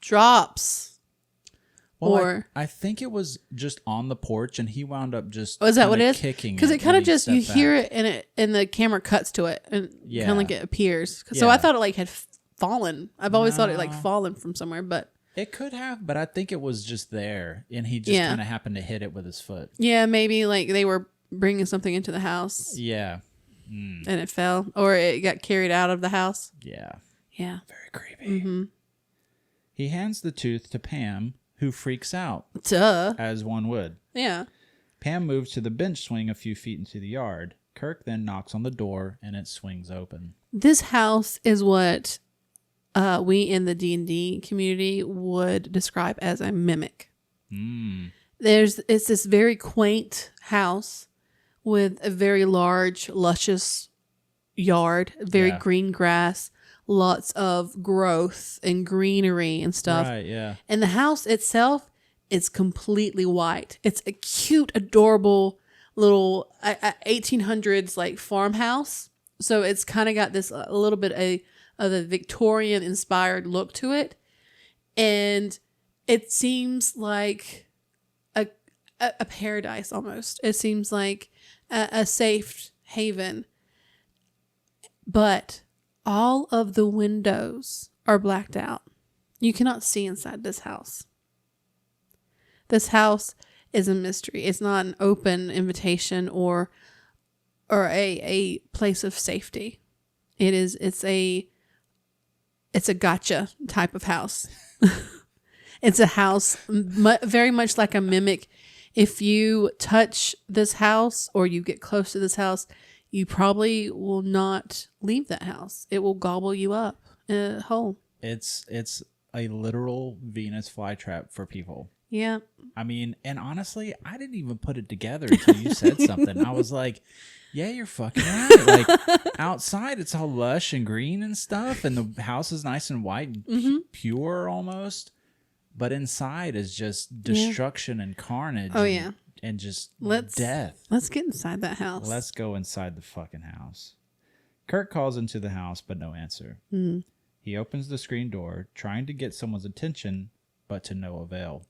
drops Well, or I think it was just on the porch, and he wound up just is that what it is? Kicking because it kind when of he just you stepped hear back. it and the camera cuts to it and kind of like it appears. So Yeah. I thought it like had fallen. I've always thought it like No. fallen from somewhere, but It could have, but I think it was just there, and he just kind of happened to hit it with his foot. yeah, maybe like they were bringing something into the house Yeah. and it fell, or it got carried out of the house. Yeah. Yeah, Very creepy. He hands the tooth to Pam, who freaks out, duh. as one would. Yeah. Pam moves to the bench swing a few feet into the yard. Kirk then knocks on the door, and it swings open. This house is what we in the D&D community would describe as a mimic. It's this very quaint house with a very large, luscious yard, very green grass, lots of growth and greenery and stuff. Right, yeah. And the house itself is completely white. It's a cute, adorable little 1800s like farmhouse. So it's kind of got this a little bit of a Victorian inspired look to it. And it seems like a paradise almost. It seems like a safe haven. But all of the windows are blacked out. You cannot see inside this house. This house is a mystery. It's not an open invitation or a place of safety. It's a gotcha type of house. It's a house very much like a mimic. If you touch this house or you get close to this house, you probably will not leave that house. It will gobble you up whole. It's a literal Venus flytrap for people. Yeah. I mean, and honestly, I didn't even put it together until you said something. I was like, yeah, you're fucking right. Like, outside, it's all lush and green and stuff, and the house is nice and white and pure almost. But inside is just destruction and carnage. Oh, yeah. And just death. Let's get inside that house. Let's go inside the fucking house. Kirk calls into the house, but no answer. He opens the screen door, trying to get someone's attention, but to no avail.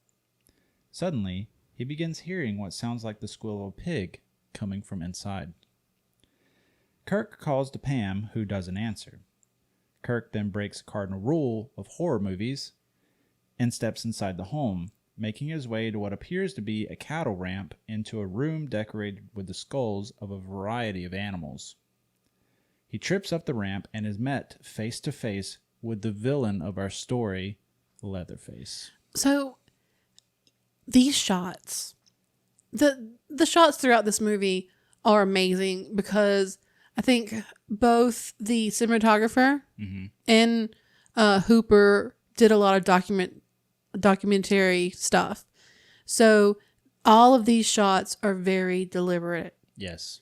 Suddenly, he begins hearing what sounds like the squeal of a pig coming from inside. Kirk calls to Pam, who doesn't answer. Kirk then breaks a cardinal rule of horror movies and steps inside the home, making his way to what appears to be a cattle ramp into a room decorated with the skulls of a variety of animals. He trips up the ramp and is met face to face with the villain of our story, Leatherface. So these shots, the shots throughout this movie are amazing because I think both the cinematographer and Hooper did a lot of documentary stuff. So all of these shots are very deliberate. Yes.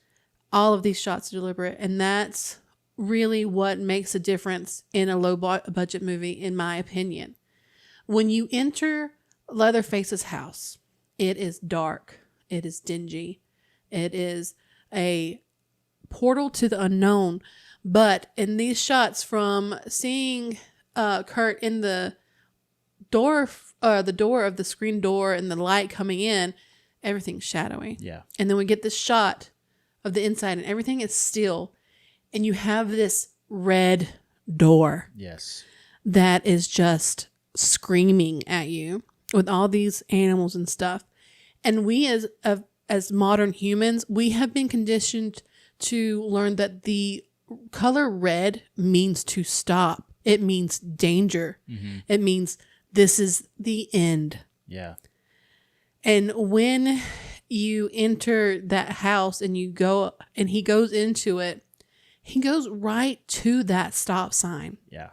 All of these shots are deliberate, and that's really what makes a difference in a low budget movie, in my opinion. When you enter Leatherface's house, it is dark, it is dingy, it is a portal to the unknown. But in these shots, from seeing Kurt in the door of the screen door and the light coming in, everything's shadowy. Yeah. And then we get this shot of the inside and everything is still, and you have this red door. Yes. That is just screaming at you with all these animals and stuff. And we as modern humans, we have been conditioned to learn that the color red means to stop. It means danger. It means this is the end. Yeah. And when you enter that house and you go and he goes into it, he goes right to that stop sign. Yeah.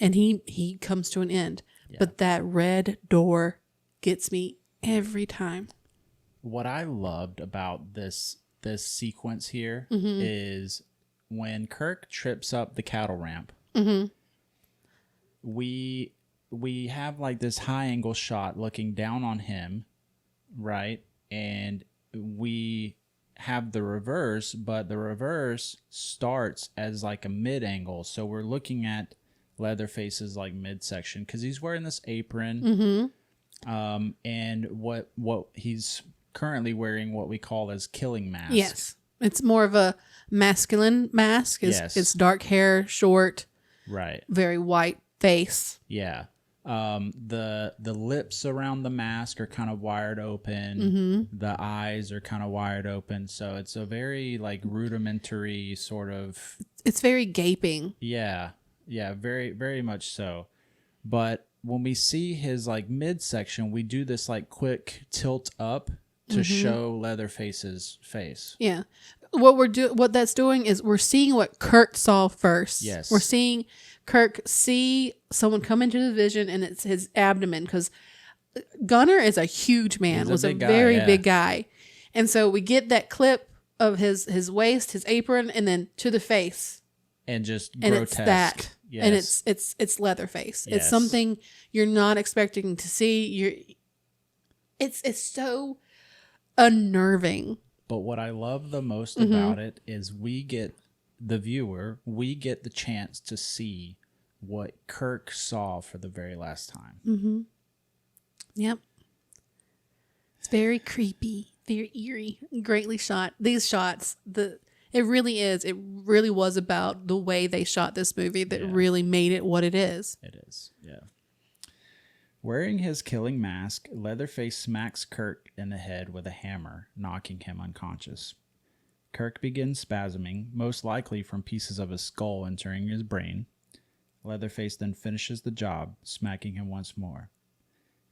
And he comes to an end. Yeah. But that red door gets me every time. What I loved about this sequence here is when Kirk trips up the cattle ramp. We have like this high angle shot looking down on him, right? And we have the reverse, but the reverse starts as like a mid angle. So we're looking at Leatherface's like midsection because he's wearing this apron. And what he's currently wearing, what we call as killing mask. Yes. It's more of a masculine mask. It's dark hair, short. Right. Very white face. Yeah. The lips around the mask are kind of wired open. Mm-hmm. The eyes are kind of wired open. So it's a very like rudimentary sort of. It's very gaping. Yeah. Yeah. Very, very much so. But when we see his like midsection, we do this like quick tilt up to show Leatherface's face. Yeah. What that's doing is we're seeing what Kirk saw first. Yes. We're seeing Kirk see someone come into the vision, and it's his abdomen, because Gunner is a huge man, was a very big guy. And so we get that clip of his waist, his apron, and then to the face. And just and grotesque. It's that. Yes. And it's Leatherface. Yes. It's something you're not expecting to see. It's so unnerving. But what I love the most about it is we get the chance to see what Kirk saw for the very last time. Mm-hmm. Yep. It's very creepy, very eerie, greatly shot. These shots, it really was about the way they shot this movie that really made it what it is. It is, yeah. Wearing his killing mask, Leatherface smacks Kirk in the head with a hammer, knocking him unconscious. Kirk begins spasming, most likely from pieces of his skull entering his brain. Leatherface then finishes the job, smacking him once more.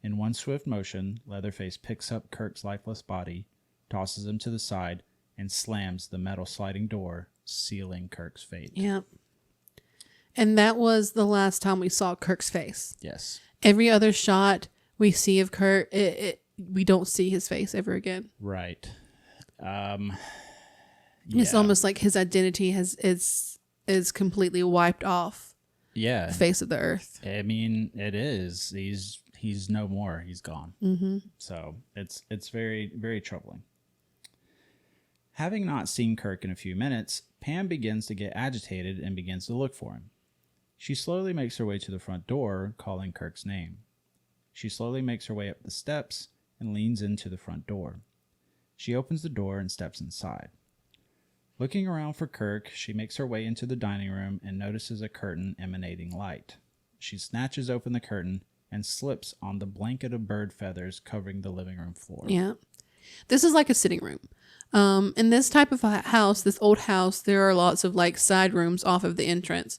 In one swift motion, Leatherface picks up Kirk's lifeless body, tosses him to the side, and slams the metal sliding door, sealing Kirk's fate. Yep. And that was the last time we saw Kirk's face. Yes. Every other shot we see of Kirk, we don't see his face ever again. Right. It's almost like his identity is completely wiped off. Yeah. The face of the earth. I mean, it is. He's no more. He's gone. Mm-hmm. So it's very, very troubling. Having not seen Kirk in a few minutes, Pam begins to get agitated and begins to look for him. She slowly makes her way to the front door, calling Kirk's name. She slowly makes her way up the steps and leans into the front door. She opens the door and steps inside. Looking around for Kirk, she makes her way into the dining room and notices a curtain emanating light. She snatches open the curtain and slips on the blanket of bird feathers covering the living room floor. Yeah. This is like a sitting room. In this type of house, this old house, there are lots of like side rooms off of the entrance.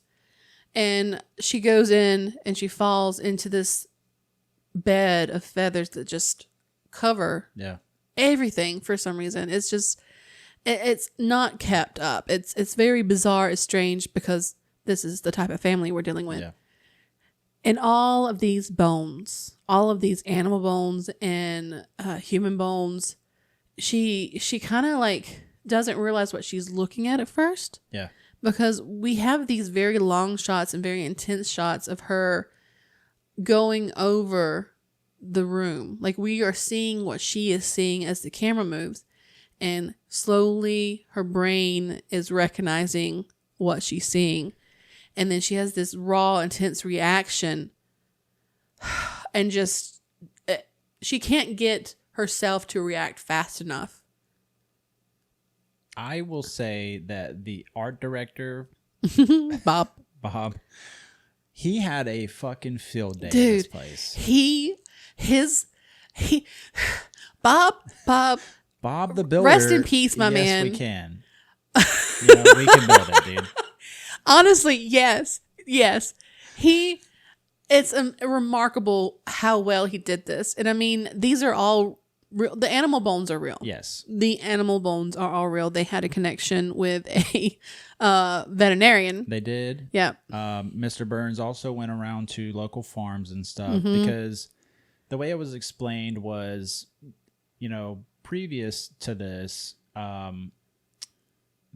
And she goes in and she falls into this bed of feathers that just cover everything for some reason. It's just, it's not kept up. It's very bizarre. It's strange because this is the type of family we're dealing with. Yeah. And all of these bones, all of these animal bones and human bones, she kind of like doesn't realize what she's looking at first. Yeah. Because we have these very long shots and very intense shots of her going over the room. Like we are seeing what she is seeing as the camera moves. And slowly her brain is recognizing what she's seeing. And then she has this raw, intense reaction. And just, she can't get herself to react fast enough. I will say that the art director, Bob, he had a fucking field day dude, in this place. Bob the Builder. Rest in peace, my man. Yes, we can. We can build it, dude. Honestly, yes. It's remarkable how well he did this. And I mean, these are all real. The animal bones are real. Yes. The animal bones are all real. They had a connection with a veterinarian. They did. Yeah. Mr. Burns also went around to local farms and stuff because the way it was explained was, previous to this,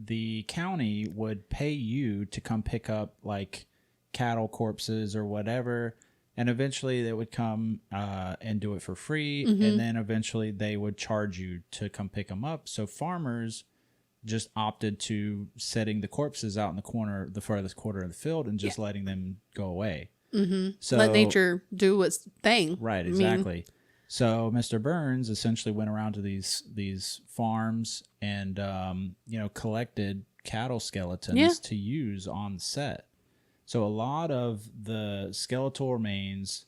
the county would pay you to come pick up like cattle corpses or whatever, and eventually they would come and do it for free, and then eventually they would charge you to come pick them up. So farmers just opted to setting the corpses out in the farthest corner of the field and just letting them go away. So let nature do its thing. Right, exactly. So Mr. Burns essentially went around to these farms and collected cattle skeletons to use on set. So a lot of the skeletal remains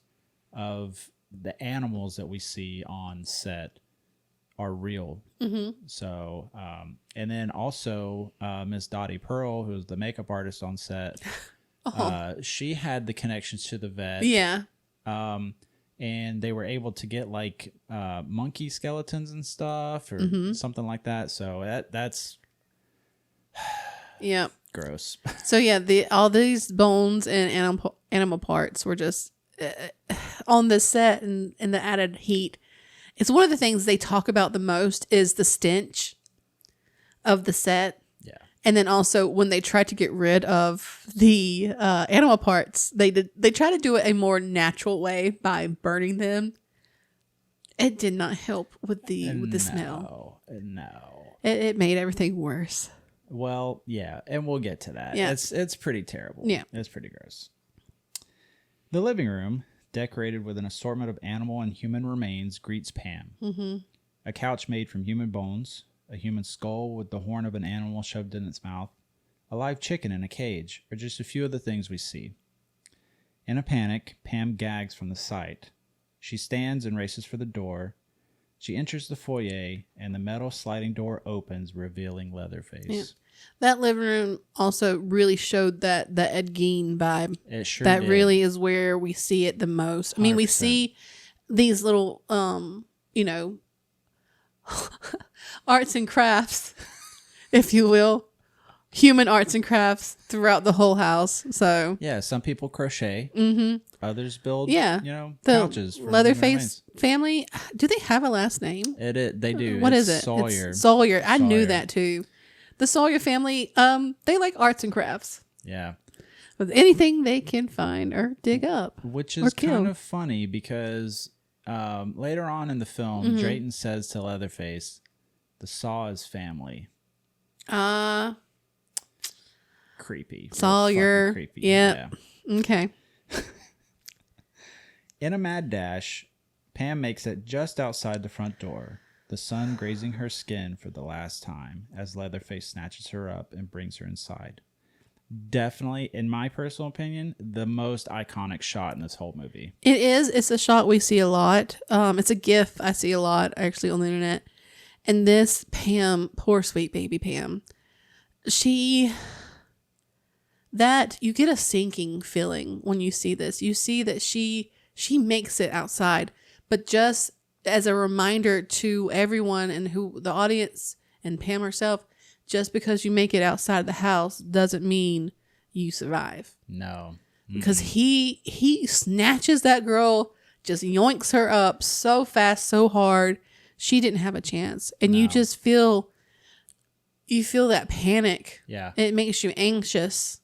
of the animals that we see on set are real. Mm-hmm. So and then also Miss Dottie Pearl, who was the makeup artist on set, she had the connections to the vet. Yeah. And they were able to get like monkey skeletons and stuff or something like that. So that's yeah, gross. So yeah, all these bones and animal parts were just on the set and the added heat. It's one of the things they talk about the most is the stench of the set. Yeah. And then also when they tried to get rid of the animal parts, they try to do it a more natural way by burning them. It did not help with the smell. No. It made everything worse. Well, yeah, and we'll get to that. Yeah. It's pretty terrible. Yeah. It's pretty gross. The living room, decorated with an assortment of animal and human remains, greets Pam. Mm-hmm. A couch made from human bones, a human skull with the horn of an animal shoved in its mouth, a live chicken in a cage are just a few of the things we see. In a panic, Pam gags from the sight. She stands and races for the door. She enters the foyer, and the metal sliding door opens, revealing Leatherface. Yeah. That living room also really showed that Ed Gein vibe. It sure that did. really is where we see it the most. I mean, 100%. we see these little, arts and crafts, if you will, human arts and crafts throughout the whole house. So yeah, some people crochet. Mm-hmm. Others build, the couches. For Leatherface family, do they have a last name? They do. What is it? Sawyer. It's Sawyer. I knew Sawyer. that too. The Sawyer family, they like arts and crafts. Yeah. With anything they can find or dig up. Which is kind of funny because later on in the film, Drayton says to Leatherface, the Saw is family. Creepy. Sawyer. Creepy. Yeah. Okay. In a mad dash, Pam makes it just outside the front door, the sun grazing her skin for the last time as Leatherface snatches her up and brings her inside. Definitely, in my personal opinion, the most iconic shot in this whole movie. It is. It's a shot we see a lot. It's a GIF I see a lot actually on the internet. And this Pam, poor sweet baby Pam, that you get a sinking feeling when you see this. You see that she makes it outside, but just as a reminder to everyone and who the audience and Pam herself, just because you make it outside the house doesn't mean you survive. No. Because he snatches that girl, just yoinks her up so fast, so hard. She didn't have a chance. And you just feel that panic. Yeah. It makes you anxious.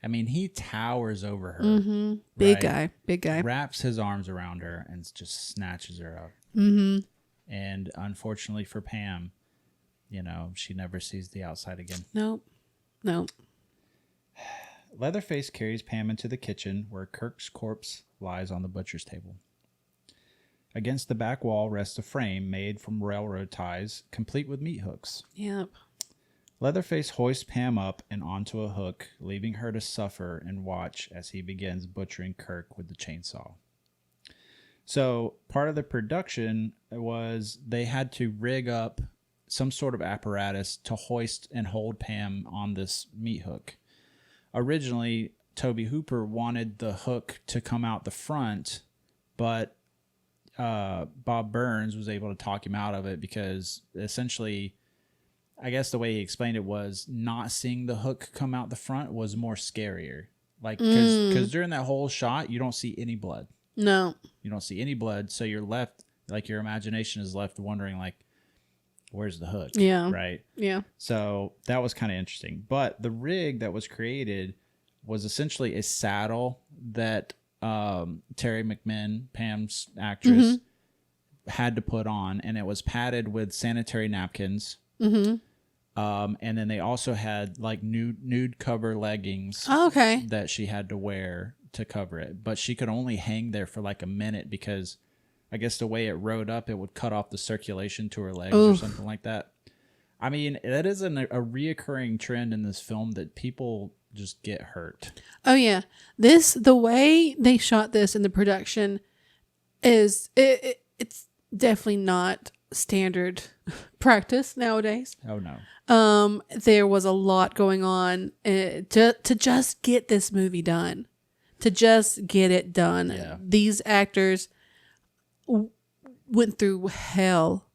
I mean, he towers over her. Mm-hmm. Big guy. Wraps his arms around her and just snatches her up. Mm-hmm. And unfortunately for Pam, she never sees the outside again. Nope. Leatherface carries Pam into the kitchen where Kirk's corpse lies on the butcher's table. Against the back wall rests a frame made from railroad ties, complete with meat hooks. Yep. Leatherface hoists Pam up and onto a hook, leaving her to suffer and watch as he begins butchering Kirk with the chainsaw. So part of the production was they had to rig up some sort of apparatus to hoist and hold Pam on this meat hook. Originally, Tobe Hooper wanted the hook to come out the front, but Bob Burns was able to talk him out of it because essentially, I guess the way he explained it was not seeing the hook come out the front was more scarier. Like, because during that whole shot, you don't see any blood. No. You don't see any blood, so you're left, like your imagination is left wondering, like, where's the hook? Yeah. Right? Yeah. So that was kind of interesting. But the rig that was created was essentially a saddle that Terry McMinn, Pam's actress, had to put on, and it was padded with sanitary napkins. Mm-hmm. And then they also had like nude cover leggings that she had to wear to cover it. But she could only hang there for like a minute because I guess the way it rode up, it would cut off the circulation to her legs Oof. or something like that. I mean, that is a reoccurring trend in this film that people just get hurt. Oh yeah, the way they shot this in the production is it's definitely not standard practice nowadays. Oh no. There was a lot going on to just get this movie done, to just get it done. Yeah. These actors went through hell.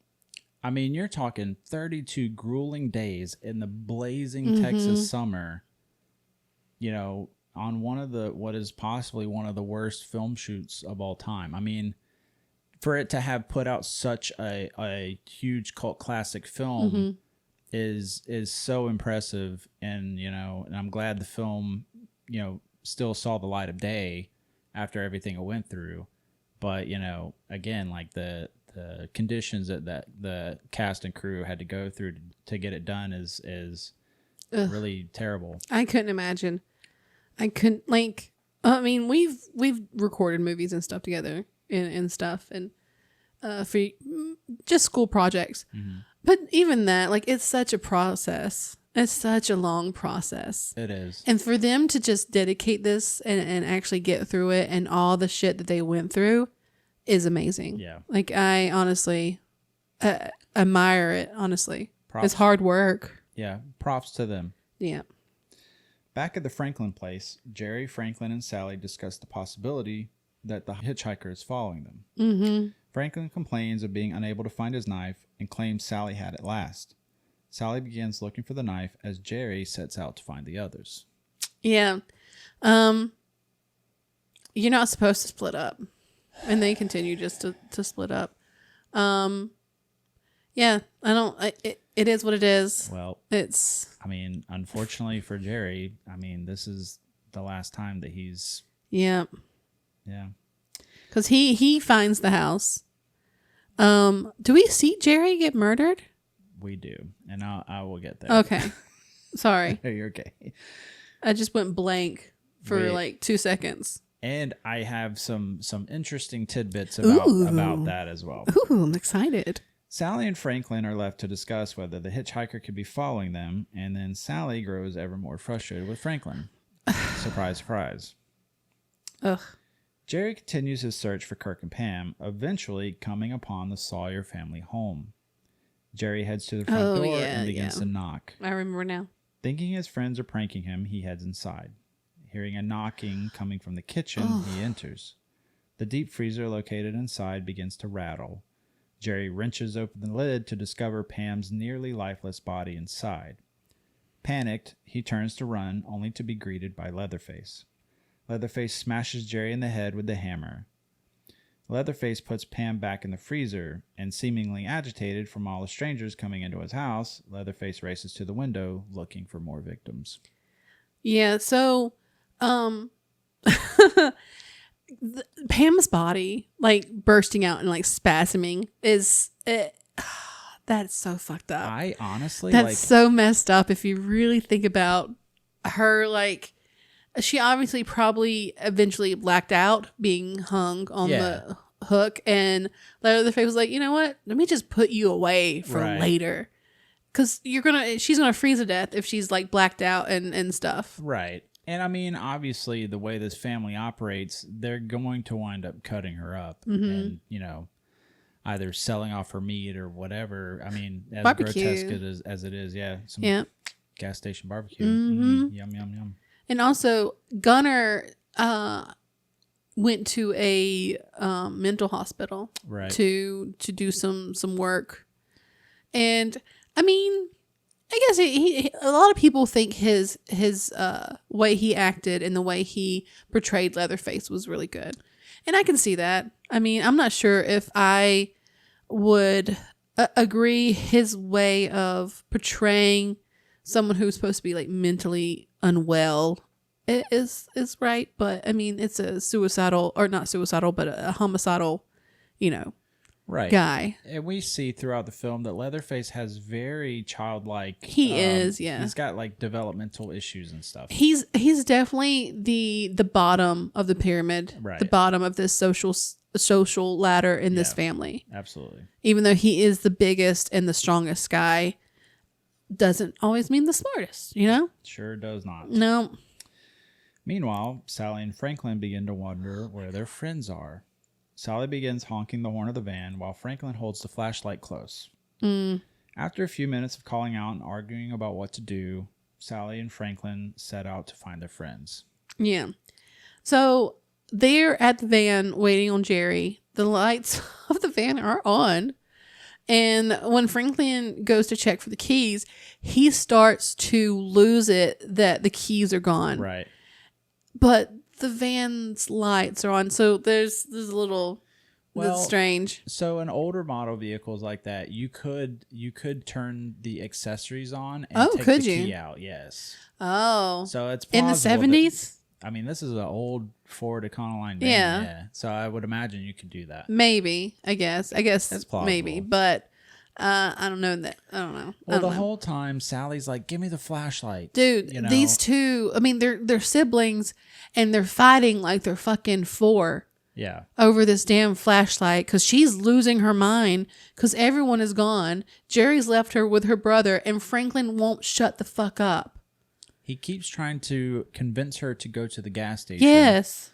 I mean, you're talking 32 grueling days in the blazing Texas summer, you know, on what is possibly one of the worst film shoots of all time. I mean, for it to have put out such a huge cult classic film is so impressive. And, you know, and I'm glad the film, you know, still saw the light of day after everything it went through. But, you know, again, like the conditions that the cast and crew had to go through to get it done is really terrible. I couldn't imagine. I couldn't, like, I mean, we've recorded movies and stuff together and stuff, and for just school projects. But even that, like, it's such a process. It's such a long process. It is. And for them to just dedicate this and actually get through it and all the shit that they went through is amazing. Yeah. Like, I honestly admire it, honestly. Props. It's hard work. Yeah. Props to them. Yeah. Back at the Franklin place, Jerry, Franklin, and Sally discuss the possibility that the hitchhiker is following them. Mm-hmm. Franklin complains of being unable to find his knife and claims Sally had it last. Sally begins looking for the knife as Jerry sets out to find the others. Yeah. You're not supposed to split up. And they continue just to split up. Yeah, it is what it is. Well, I mean, unfortunately for Jerry, I mean, this is the last time that he's... Yeah. Yeah. Because he finds the house. Do we see Jerry get murdered? We do. And I will get there. Okay. Sorry. You're okay. I just went blank for like 2 seconds. And I have some interesting tidbits about that as well. Ooh, I'm excited. Sally and Franklin are left to discuss whether the hitchhiker could be following them, and then Sally grows ever more frustrated with Franklin. Surprise, surprise. Ugh. Jerry continues his search for Kirk and Pam, eventually coming upon the Sawyer family home. Jerry heads to the front door and begins to knock. I remember now. Thinking his friends are pranking him, he heads inside. Hearing a knocking coming from the kitchen, he enters. The deep freezer located inside begins to rattle. Jerry wrenches open the lid to discover Pam's nearly lifeless body inside. Panicked, he turns to run, only to be greeted by Leatherface. Leatherface smashes Jerry in the head with the hammer. Leatherface puts Pam back in the freezer, and seemingly agitated from all the strangers coming into his house, Leatherface races to the window, looking for more victims. Yeah, so... Pam's body, like, bursting out and like spasming that's so fucked up. I honestly that's so messed up if you really think about her. Like, she obviously probably eventually blacked out being hung on the hook, and Leatherface was like, you know what, let me just put you away for later, because she's gonna freeze to death if she's like blacked out and stuff. Right. And I mean, obviously, the way this family operates, they're going to wind up cutting her up and, you know, either selling off her meat or whatever. I mean, as barbecue. grotesque as it is, some gas station barbecue. Yum, yum, yum. And also, Gunner went to a mental hospital to do some work. And, I mean... I guess a lot of people think his way he acted and the way he portrayed Leatherface was really good. And I can see that. I mean, I'm not sure if I would agree his way of portraying someone who's supposed to be like mentally unwell is right. But I mean, it's a suicidal, or not suicidal, but a homicidal, you know, guy. And we see throughout the film that Leatherface has very childlike. He is, yeah. He's got like developmental issues and stuff. He's definitely the bottom of the pyramid, Right. the bottom of this social ladder in this family. Absolutely. Even though he is the biggest and the strongest guy, doesn't always mean the smartest, you know? Sure does not. No. Meanwhile, Sally and Franklin begin to wonder where their friends are. Sally begins honking the horn of the van while Franklin holds the flashlight close. After a few minutes of calling out and arguing about what to do, Sally and Franklin set out to find their friends. Yeah. So they're at the van waiting on Jerry. The lights of the van are on. And when Franklin goes to check for the keys, he starts to lose it that the keys are gone. Right. But the van's lights are on. So there's a little that's strange. So in older model vehicles like that, you could turn the accessories on and take the key out. Yes. Oh. So it's in the 70s? I mean, this is an old Ford Econoline van. Yeah. So I would imagine you could do that. Maybe, I guess. It's plausible. Maybe, but I don't know that. I don't know. Well, the whole time Sally's like, "Give me the flashlight." Dude, you know? These two, I mean, they're siblings and they're fighting like they're fucking four. Yeah. Over this damn flashlight because she's losing her mind because everyone is gone. Jerry's left her with her brother and Franklin won't shut the fuck up. He keeps trying to convince her to go to the gas station. Yes.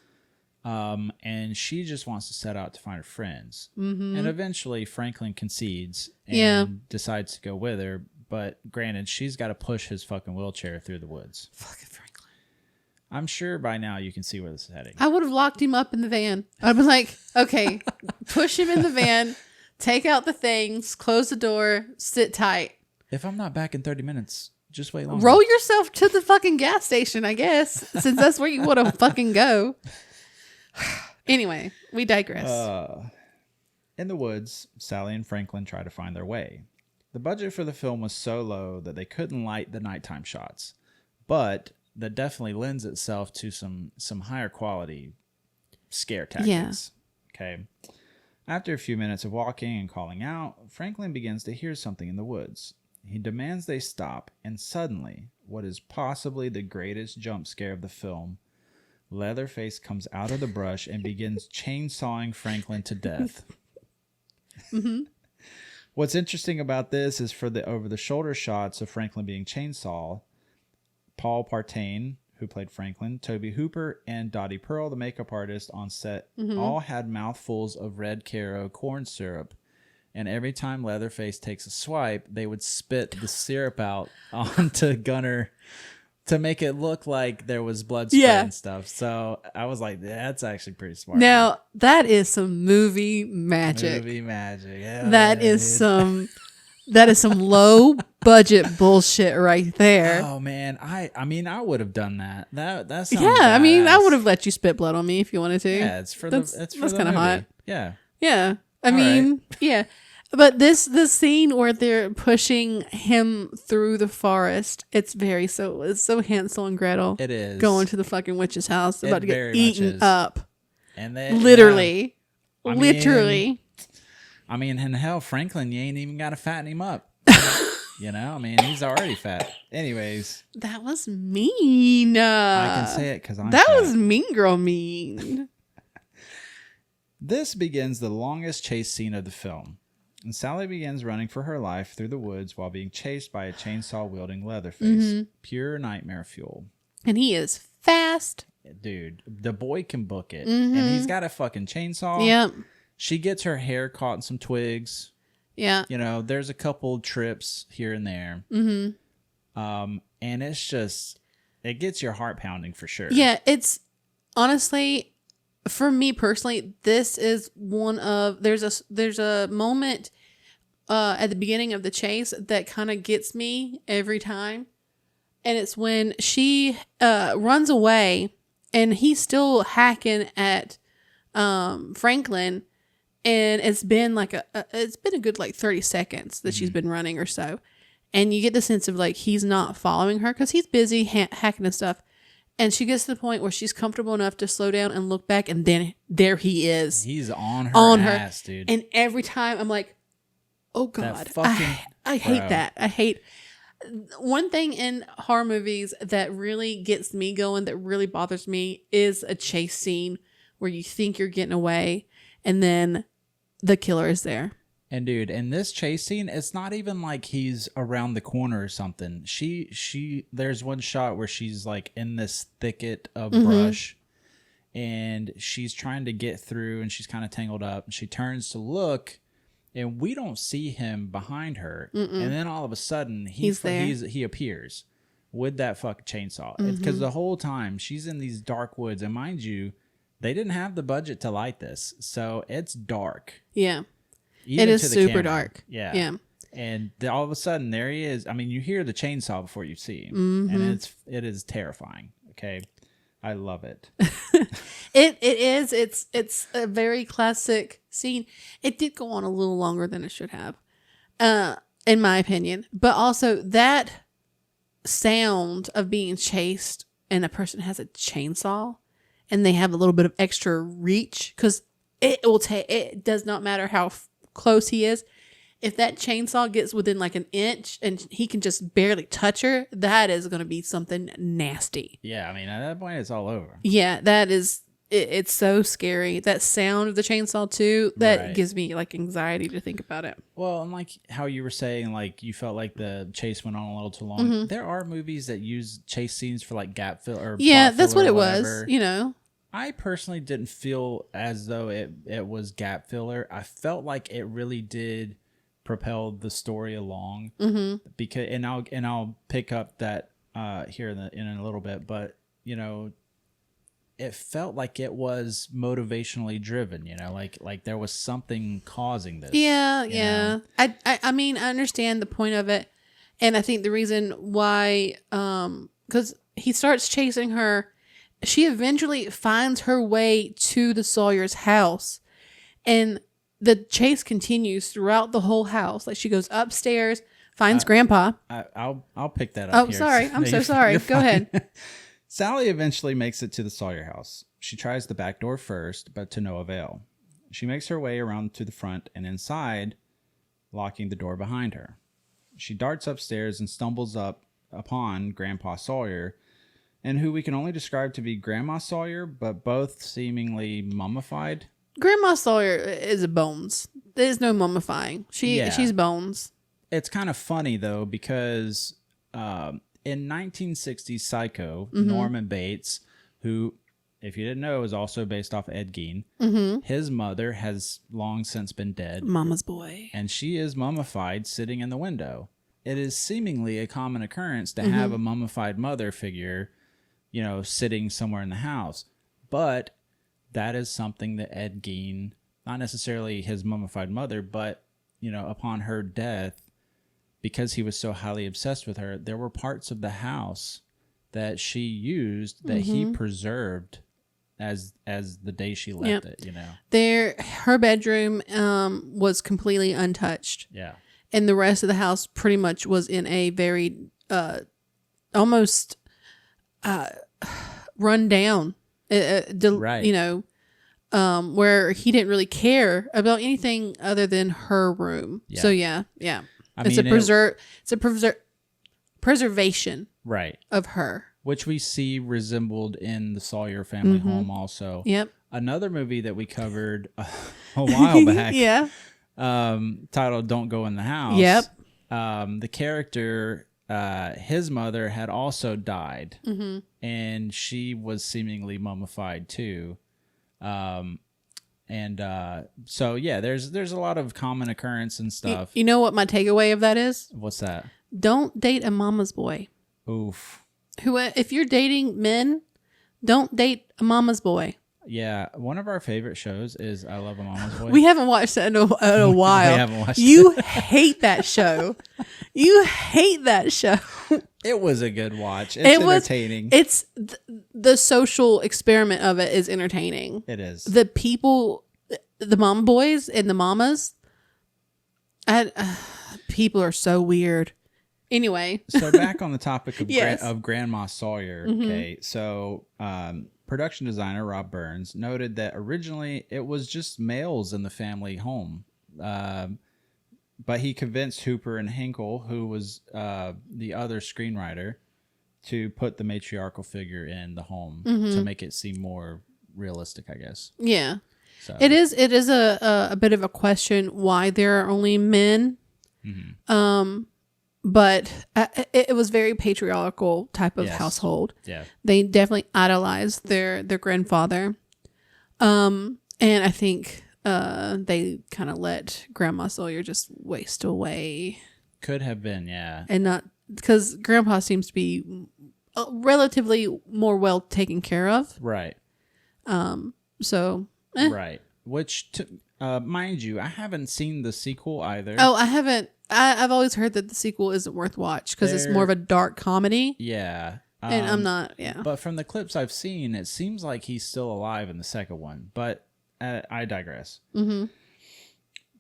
And she just wants to set out to find her friends. Mm-hmm. And eventually Franklin concedes and decides to go with her. But granted, she's got to push his fucking wheelchair through the woods. Fucking Franklin. I'm sure by now you can see where this is heading. I would have locked him up in the van. I'd be like, okay, push him in the van, take out the things, close the door, sit tight. If I'm not back in 30 minutes... just wait longer. Roll yourself to the fucking gas station, I guess, since that's where you want to fucking go. Anyway, we digress. In the woods, Sally and Franklin try to find their way. The budget for the film was so low that they couldn't light the nighttime shots, but that definitely lends itself to some higher quality scare tactics. Yeah. Okay. After a few minutes of walking and calling out, Franklin begins to hear something in the woods. He demands they stop, and suddenly, what is possibly the greatest jump scare of the film, Leatherface comes out of the brush and begins chainsawing Franklin to death. Mm-hmm. What's interesting about this is for the over-the-shoulder shots of Franklin being chainsawed, Paul Partain, who played Franklin, Toby Hooper, and Dottie Pearl, the makeup artist on set, all had mouthfuls of Red Caro corn syrup. And every time Leatherface takes a swipe, they would spit the syrup out onto Gunner to make it look like there was blood spray and stuff. So I was like, that's actually pretty smart. Now, that is some movie magic. Movie magic. Yeah, that is some low budget bullshit right there. Oh man, I mean I would have done that. That sounds badass. I mean I would have let you spit blood on me if you wanted to. Yeah, it's that's kind of hot. Yeah. Yeah. I mean, yeah. But this scene where they're pushing him through the forest, it's so Hansel and Gretel. It is going to the fucking witch's house, about to get eaten up. And they literally. I mean, in hell, Franklin, you ain't even got to fatten him up. You know, I mean, he's already fat. Anyways, that was mean. I can say it because I'm. That fat. was mean girl mean. This begins the longest chase scene of the film. And Sally begins running for her life through the woods while being chased by a chainsaw-wielding Leatherface. Pure nightmare fuel. And he is fast. Dude, the boy can book it. And he's got a fucking chainsaw. Yep. She gets her hair caught in some twigs. Yeah. You know, there's a couple trips here and there. And it's just, it gets your heart pounding for sure. Yeah, it's honestly... For me personally, this is one of there's a moment at the beginning of the chase that kind of gets me every time, and it's when she runs away and he's still hacking at Franklin, and it's been like it's been a good like 30 seconds that she's been running or so, and you get the sense of like he's not following her because he's busy hacking and stuff. And she gets to the point where she's comfortable enough to slow down and look back, and then there he is. He's on her ass, dude. And every time I'm like, oh God, I hate that. I hate one thing in horror movies that really gets me going, that really bothers me, is a chase scene where you think you're getting away and then the killer is there. And dude, in this chase scene, it's not even like he's around the corner or something. There's one shot where she's like in this thicket of brush, and she's trying to get through, and she's kind of tangled up, and she turns to look, and we don't see him behind her. And then all of a sudden he appears with that fucking chainsaw. Because the whole time she's in these dark woods, and mind you, they didn't have the budget to light this, so it's dark. Yeah. Even it is to the super camera. dark. Yeah. And all of a sudden there he is. I mean, you hear the chainsaw before you see him, and it is terrifying. Okay. I love it. It is. It's a very classic scene. It did go on a little longer than it should have, in my opinion. But also that sound of being chased and a person has a chainsaw and they have a little bit of extra reach, because it does not matter how close he is. If that chainsaw gets within like an inch and he can just barely touch her, that is going to be something nasty. Yeah, I mean, at that point, it's all over. Yeah, that is, it's so scary. That sound of the chainsaw too, that gives me like anxiety to think about it. Well, and like how you were saying, like you felt like the chase went on a little too long. There are movies that use chase scenes for like gap fill or yeah, plot that's what it whatever. was. You know, I personally didn't feel as though it was gap filler. I felt like it really did propel the story along, because and I'll pick up that here in a little bit, but you know, it felt like it was motivationally driven, you know, like there was something causing this. Yeah, you yeah. know? I mean, I understand the point of it, and I think the reason why, because he starts chasing her, she eventually finds her way to the Sawyer's house, and the chase continues throughout the whole house. Like she goes upstairs, finds Grandpa. I'll pick that up. Oh, here. sorry. I'm so sorry. Go ahead. Sally eventually makes it to the Sawyer house. She tries the back door first, but to no avail. She makes her way around to the front and inside, locking the door behind her. She darts upstairs and stumbles upon Grandpa Sawyer, and who we can only describe to be Grandma Sawyer, but both seemingly mummified. Grandma Sawyer is bones. There's no mummifying. She's bones. It's kind of funny though, because in 1960s Psycho, Norman Bates, who, if you didn't know, is also based off Ed Gein, his mother has long since been dead. Mama's boy. And she is mummified sitting in the window. It is seemingly a common occurrence to have a mummified mother figure, you know, sitting somewhere in the house. But that is something that Ed Gein, not necessarily his mummified mother, but, you know, upon her death, because he was so highly obsessed with her, there were parts of the house that she used that he preserved as the day she left it, you know. Her bedroom was completely untouched. Yeah. And the rest of the house pretty much was in a very almost run down. Right. You know, where he didn't really care about anything other than her room. Yeah. So yeah. It's a preservation, right, of her, which we see resembled in the Sawyer family home also. Yep. Another movie that we covered a while back. Yeah. Titled "Don't Go in the House." Yep. The character, his mother had also died, and she was seemingly mummified too. So yeah, there's a lot of common occurrence and stuff. You know what my takeaway of that is? What's that? Don't date a mama's boy. Oof. If you're dating men, don't date a mama's boy. Yeah, one of our favorite shows is I Love a Mama's Boy. We haven't watched that in a while. We haven't watched You hate that show. You hate that show. It was a good watch. It's entertaining. It's the social experiment of it is entertaining. It is. The people, the mom boys and the mamas, people are so weird. Anyway. So back on the topic of, Yes. of Grandma Sawyer. Mm-hmm. Okay. So production designer Rob Burns noted that originally it was just males in the family home. But he convinced Hooper and Henkel, who was the other screenwriter, to put the matriarchal figure in the home to make it seem more realistic, I guess. Yeah. So. It is a bit of a question why there are only men. Mm-hmm. But it was very patriarchal type of Yes. household. Yeah. They definitely idolized their grandfather. And I think they kind of let Grandma Sawyer just waste away. Could have been, yeah. And not because Grandpa seems to be relatively more well taken care of. Right. So. Right. Which, mind you, I haven't seen the sequel either. Oh, I haven't. I've always heard that the sequel isn't worth watch because it's more of a dark comedy. Yeah. And I'm not, yeah. But from the clips I've seen, it seems like he's still alive in the second one. But I digress. Mm-hmm.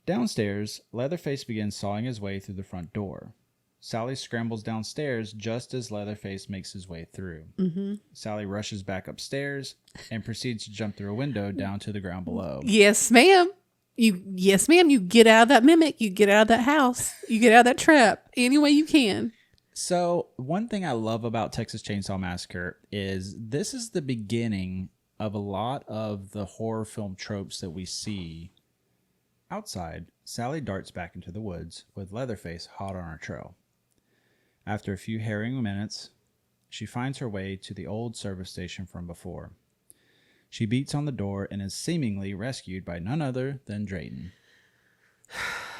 Downstairs, Leatherface begins sawing his way through the front door. Sally scrambles downstairs just as Leatherface makes his way through. Mm-hmm. Sally rushes back upstairs and proceeds to jump through a window down to the ground below. Yes, ma'am. Yes, ma'am. You get out of that mimic. You get out of that house. You get out of that trap any way you can. So one thing I love about Texas Chainsaw Massacre is this is the beginning of a lot of the horror film tropes that we see. Outside, Sally darts back into the woods with Leatherface hot on her trail. After a few harrowing minutes, she finds her way to the old service station from before. She beats on the door and is seemingly rescued by none other than Drayton.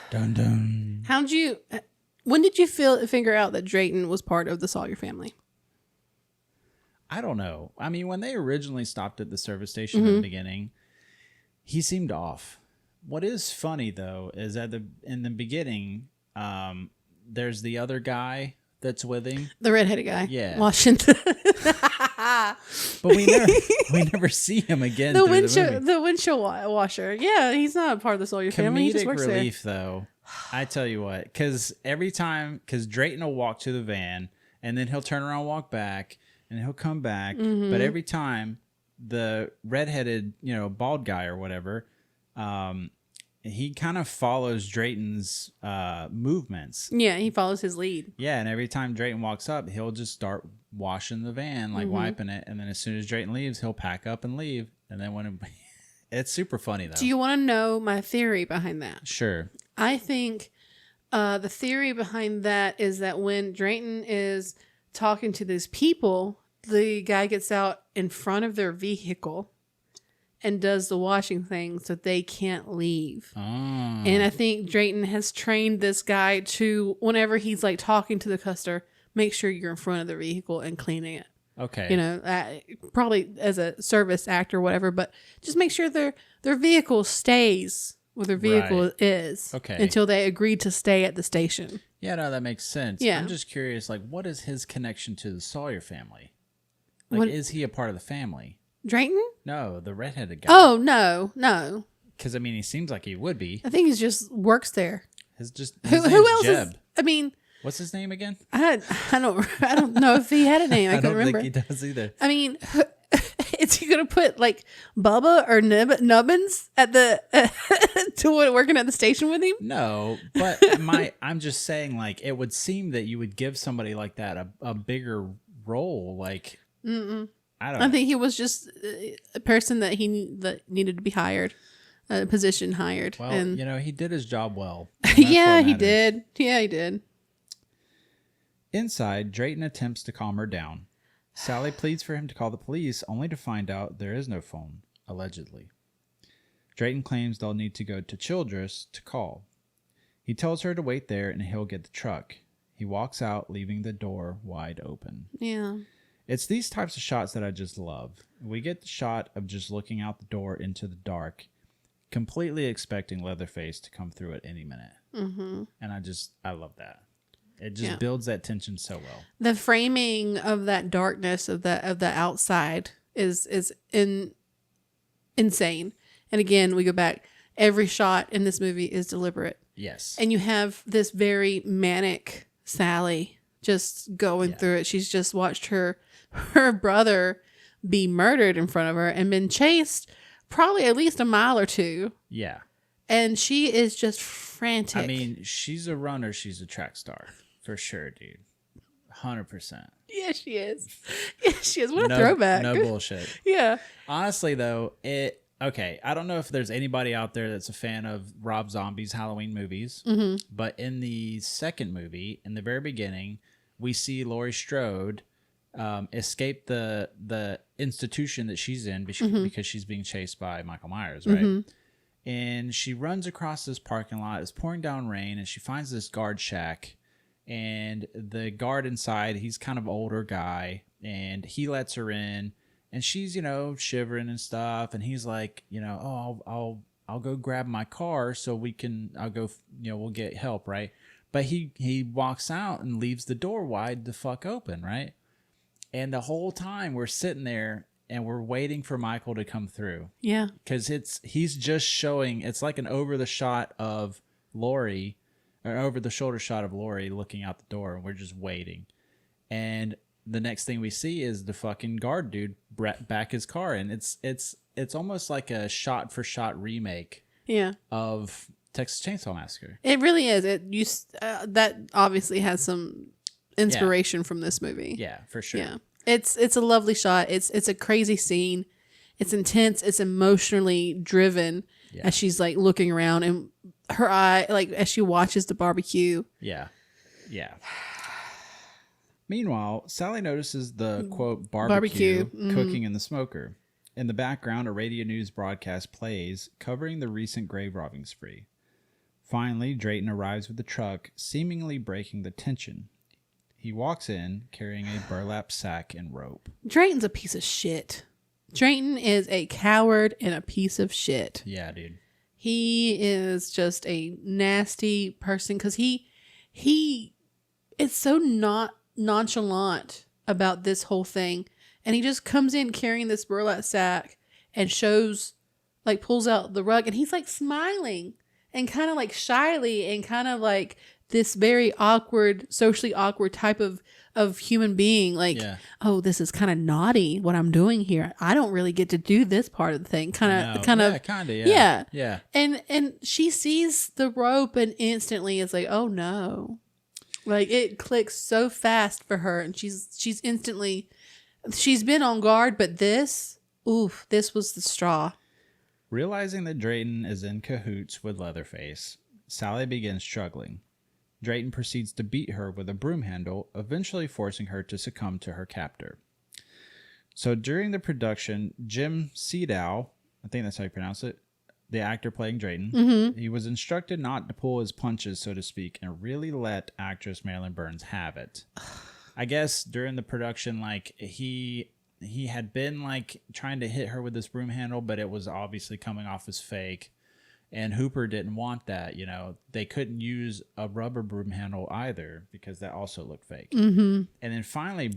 Dun dun. When did you figure out that Drayton was part of the Sawyer family? I don't know. I mean, when they originally stopped at the service station in the beginning, he seemed off. What is funny though is that in the beginning, there's the other guy that's with him, The redheaded guy. Yeah. Washington. but we never see him again. the movie. windshield washer. Yeah, he's not a part of the Sawyer family. He just Comedic works relief, though. I tell you what, because Drayton will walk to the van and then he'll turn around, and walk back, and he'll come back. Mm-hmm. But every time the redheaded, bald guy or whatever, he kind of follows Drayton's movements. Yeah, he follows his lead. Yeah, and every time Drayton walks up, he'll just start washing the van, like wiping it, and then as soon as Drayton leaves, he'll pack up and leave. And then it's super funny though. Do you want to know my theory behind that? Sure. I think the theory behind that is that when Drayton is talking to these people, the guy gets out in front of their vehicle and does the washing thing so they can't leave. Oh. And I think Drayton has trained this guy to, whenever he's like talking to the customer, make sure you're in front of the vehicle and cleaning it. Okay. Probably as a service act or whatever, but just make sure their vehicle stays where their vehicle is. Okay. Until they agree to stay at the station. Yeah, no, that makes sense. Yeah. I'm just curious, like, what is his connection to the Sawyer family? Like, is he a part of the family? Drayton? No, the redheaded guy. Oh, no. Because, I mean, he seems like he would be. I think he just works there. His Who name's else Jeb. is? I mean, What's his name again? I don't know if he had a name. I couldn't remember. think he does either. I mean, is he gonna put like Bubba or Nubbins at the working at the station with him? No, but I'm just saying, like, it would seem that you would give somebody like that a bigger role. Like, I don't know. I think he was just a person that needed to be hired, a position hired. Well, and he did his job well. yeah, he did. Yeah, he did. Inside, Drayton attempts to calm her down. Sally pleads for him to call the police, only to find out there is no phone, allegedly. Drayton claims they'll need to go to Childress to call. He tells her to wait there and he'll get the truck. He walks out, leaving the door wide open. Yeah. It's these types of shots that I just love. We get the shot of just looking out the door into the dark, completely expecting Leatherface to come through at any minute. Mm-hmm. And I love that. It just builds that tension so well. The framing of that darkness of the outside is insane. And again, we go back. Every shot in this movie is deliberate. Yes. And you have this very manic Sally just going through it. She's just watched her brother be murdered in front of her and been chased probably at least a mile or two. Yeah. And she is just frantic. I mean, she's a runner. She's a track star. For sure, dude. 100%. Yeah, she is. Yeah, she is. What a throwback. No bullshit. Yeah. Honestly, though, okay, I don't know if there's anybody out there that's a fan of Rob Zombie's Halloween movies, but in the second movie, in the very beginning, we see Laurie Strode escape the institution that she's in because she's being chased by Michael Myers, right? And she runs across this parking lot. It's pouring down rain, and she finds this guard shack. And the guard inside, he's kind of older guy, and he lets her in. And she's, shivering and stuff. And he's like, oh, I'll go grab my car so I'll go, we'll get help, right? But he walks out and leaves the door wide the fuck open, right? And the whole time we're sitting there and we're waiting for Michael to come through. Yeah. Because he's just showing, it's like an over the shot of Laurie, or over the shoulder shot of Laurie looking out the door, and we're just waiting. And the next thing we see is the fucking guard dude back his car, and it's almost like a shot for shot remake. Yeah. Of Texas Chainsaw Massacre. It really is. That obviously has some inspiration from this movie. Yeah, for sure. Yeah. It's a lovely shot. It's a crazy scene. It's intense. It's emotionally driven as she's like looking around, and her eye, like as she watches the barbecue. Yeah. Yeah. Meanwhile, Sally notices the quote barbecue cooking in the smoker. In the background, a radio news broadcast plays covering the recent grave robbing spree. Finally, Drayton arrives with the truck, seemingly breaking the tension. He walks in carrying a burlap sack and rope. Drayton's a piece of shit. Drayton is a coward and a piece of shit. Yeah, dude. He is just a nasty person because he is so not nonchalant about this whole thing. And he just comes in carrying this burlap sack and pulls out the rug. And he's like smiling and kind of like shyly and kind of like this very awkward, socially awkward type of human being. Like, oh, this is kind of naughty what I'm doing here. I don't really get to do this part of the thing. Yeah. And she sees the rope and instantly is like, oh no. Like it clicks so fast for her. And she's been on guard, but this was the straw. Realizing that Drayton is in cahoots with Leatherface, Sally begins struggling. Drayton proceeds to beat her with a broom handle, eventually forcing her to succumb to her captor. So during the production, Jim Seedow, I think that's how you pronounce it, the actor playing Drayton, he was instructed not to pull his punches, so to speak, and really let actress Marilyn Burns have it. I guess during the production, like he had been like trying to hit her with this broom handle, but it was obviously coming off as fake. And Hooper didn't want that, They couldn't use a rubber broom handle either because that also looked fake. Mm-hmm. And then finally,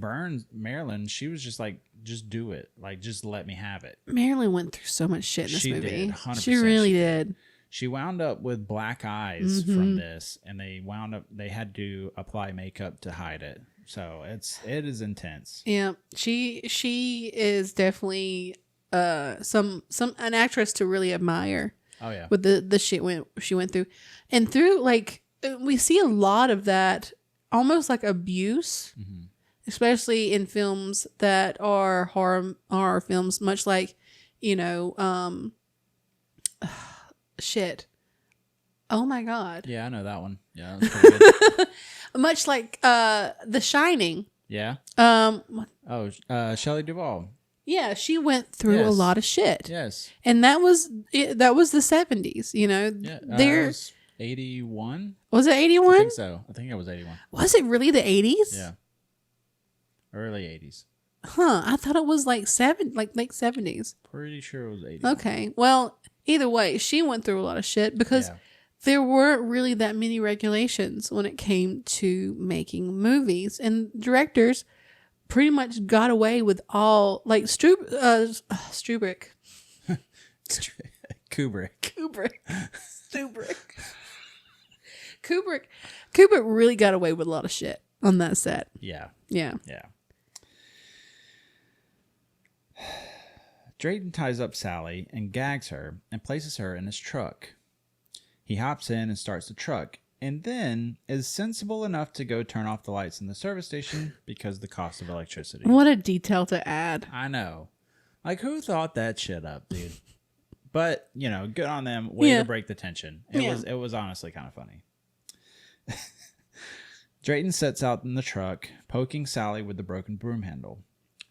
Marilyn, she was just like, just do it. Like, just let me have it. Marilyn went through so much shit in this movie. Did, 100%. She really did. She wound up with black eyes from this, and they had to apply makeup to hide it. So it is intense. Yeah, she is definitely an actress to really admire. Oh yeah, with the shit she went through, and through like we see a lot of that, almost like abuse, especially in films that are horror films, much like shit. Oh my god. Yeah, I know that one. Yeah, that was pretty good. Much like The Shining. Yeah. Shelley Duvall. Yeah, she went through a lot of shit. Yes. And that was the 70s, Yeah. It was 81. Was it 81? I think so. I think it was 81. Was it really the 80s? Yeah. Early 80s. Huh. I thought it was like late 70s. Pretty sure it was 80. Okay. Well, either way, she went through a lot of shit because there weren't really that many regulations when it came to making movies. And directors pretty much got away with all, like Kubrick. Kubrick really got away with a lot of shit. on that set. Yeah. Yeah. Yeah. Drayton ties up Sally and gags her and places her in his truck. He hops in and starts the truck, and then is sensible enough to go turn off the lights in the service station because of the cost of electricity. What a detail to add. I know. Like, who thought that shit up, dude? But, you know, good on them. Way to break the tension. It was honestly kind of funny. Drayton sets out in the truck, poking Sally with the broken broom handle.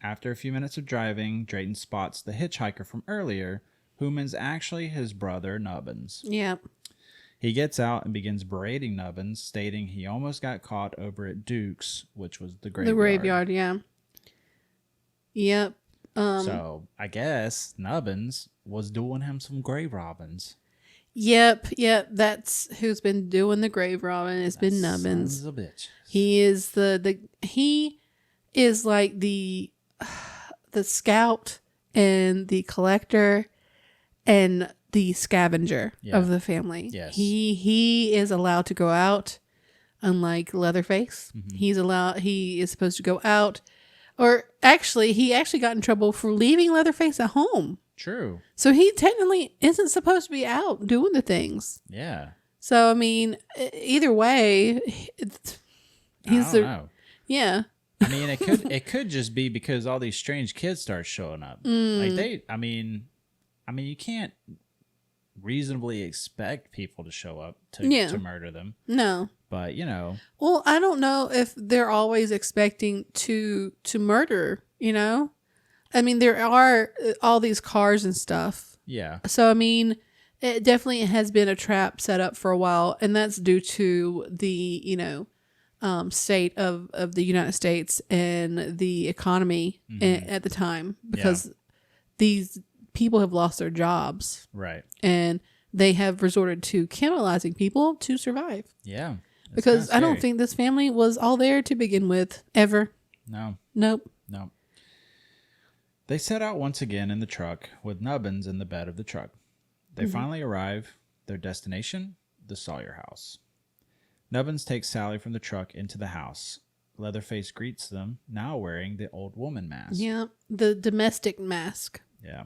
After a few minutes of driving, Drayton spots the hitchhiker from earlier, whom is actually his brother, Nubbins. Yeah. He gets out and begins berating Nubbins, stating he almost got caught over at Duke's, which was the graveyard. The graveyard, yeah. Yep. So, I guess Nubbins was doing him some grave robbins. Yep. That's who's been doing the grave robbing. It's been Nubbins. Sons of bitches. He is like the scout and the collector and the scavenger of the family. Yes. He is allowed to go out, unlike Leatherface. Mm-hmm. He is supposed to go out, or actually he got in trouble for leaving Leatherface at home. True. So he technically isn't supposed to be out doing the things. Yeah. So I mean, either way, I don't know. Yeah. I mean, it could just be because all these strange kids start showing up. Like I mean, you can't reasonably expect people to show up to murder them. No. But, you know. Well, I don't know if they're always expecting to murder, you know? I mean, there are all these cars and stuff. Yeah. So, I mean, it definitely has been a trap set up for a while, and that's due to the, you know, state of the United States and the economy at the time, because these people have lost their jobs. Right. And they have resorted to cannibalizing people to survive. Yeah. Because I don't think this family was all there to begin with, ever. No. Nope. No. They set out once again in the truck with Nubbins in the bed of the truck. They finally arrive, their destination, the Sawyer house. Nubbins takes Sally from the truck into the house. Leatherface greets them, now wearing the old woman mask. Yeah, the domestic mask. Yeah.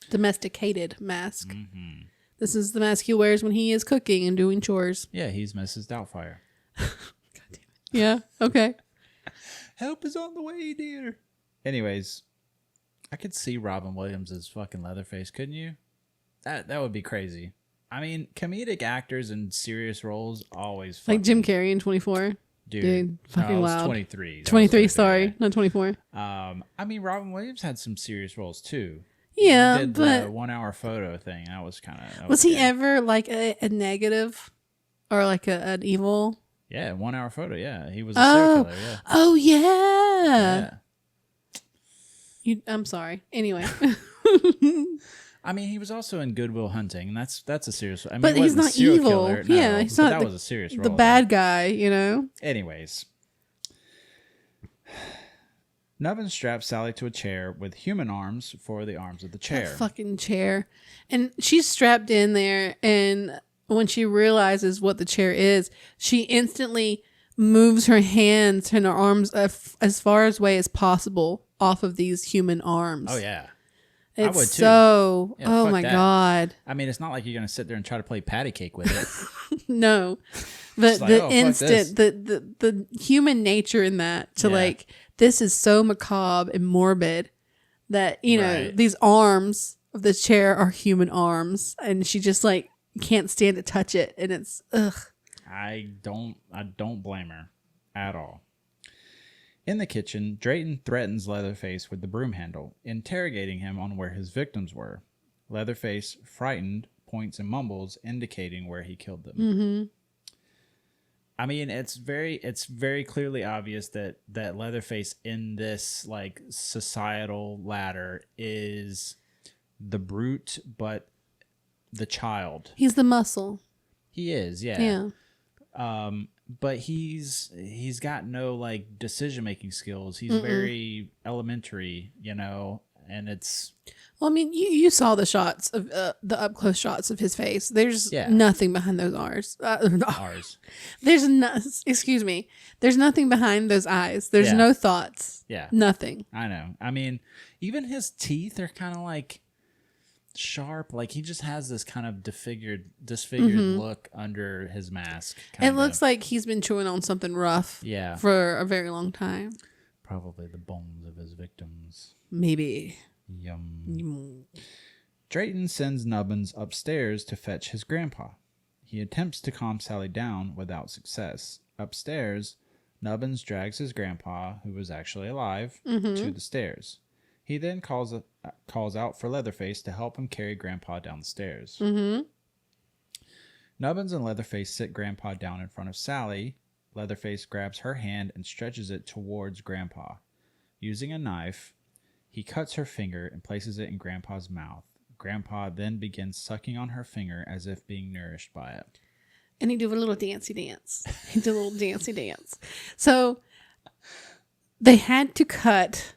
Domesticated mask. Mm-hmm. This is the mask he wears when he is cooking and doing chores. Yeah, he's Mrs. Doubtfire. God damn it. Yeah, okay. Help is on the way, dear. Anyways, I could see Robin Williams as fucking Leatherface, couldn't you? That would be crazy. I mean, comedic actors in serious roles always fucking... Like Jim Carrey in 24. Dude fucking wild. 23. 23, sorry. Not 24. I mean, Robin Williams had some serious roles, too. Yeah, he did but... the 1 hour photo thing. That was kind of... Was he ever like a negative? Or like an evil? Yeah, 1 hour photo, yeah. He was a serial killer, yeah. Oh, yeah. I'm sorry. Anyway. I mean, he was also in Good Will Hunting, and that's a serious... I mean, but he's not evil. Killer, no, yeah, he's not... That was a serious role. The bad guy, you know? Anyways... Nubbin straps Sally to a chair with human arms for the arms of the chair. That fucking chair. And she's strapped in there, and when she realizes what the chair is, she instantly moves her hands and her arms as far away as possible off of these human arms. Oh, yeah. It's I would too. So... Yeah, oh, my God. I mean, it's not like you're going to sit there and try to play patty cake with it. No. But like, the instant, the human nature in that to like... This is so macabre and morbid that, you know, these arms of the chair are human arms, and she just like can't stand to touch it, and it's ugh. I don't blame her at all. In the kitchen, Drayton threatens Leatherface with the broom handle, interrogating him on where his victims were. Leatherface, frightened, points and mumbles, indicating where he killed them. Mm-hmm. I mean, it's very clearly obvious that Leatherface in this like societal ladder is the brute, but the child. He's the muscle. He is, yeah. Yeah. But he's got no like decision making skills. He's very elementary, you know. and it's... Well, I mean, you saw the shots of the up close shots of his face. There's nothing behind those R's. Ours. There's no. Excuse me. There's nothing behind those eyes. There's no thoughts. Yeah. Nothing. I know. I mean, even his teeth are kind of like sharp. Like he just has this kind of disfigured look under his mask. It looks like he's been chewing on something rough. Yeah. For a very long time. Probably the bones of his victims. Maybe. Yum. Drayton sends Nubbins upstairs to fetch his grandpa. He attempts to calm Sally down without success. Upstairs, Nubbins drags his grandpa, who was actually alive, to the stairs. He then calls out for Leatherface to help him carry grandpa down the stairs. Nubbins and Leatherface sit grandpa down in front of Sally. Leatherface grabs her hand and stretches it towards grandpa. Using a knife, he cuts her finger and places it in Grandpa's mouth. Grandpa then begins sucking on her finger as if being nourished by it. And he do a little dancey dance. So they had to cut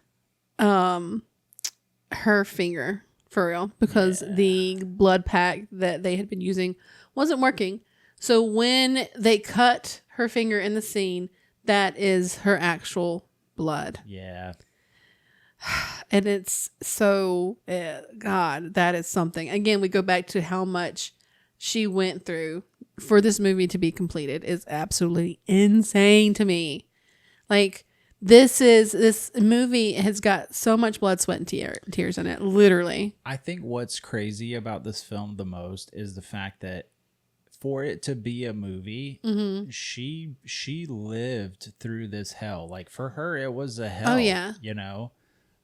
her finger for real because the blood pack that they had been using wasn't working. So when they cut her finger in the scene, that is her actual blood. Yeah. And it's so, God, that is something. Again, we go back to how much she went through for this movie to be completed is absolutely insane to me. Like, this movie has got so much blood, sweat, and tears in it, literally. I think what's crazy about this film the most is the fact that for it to be a movie, she lived through this hell. Like, for her, it was a hell. Oh, yeah. You know?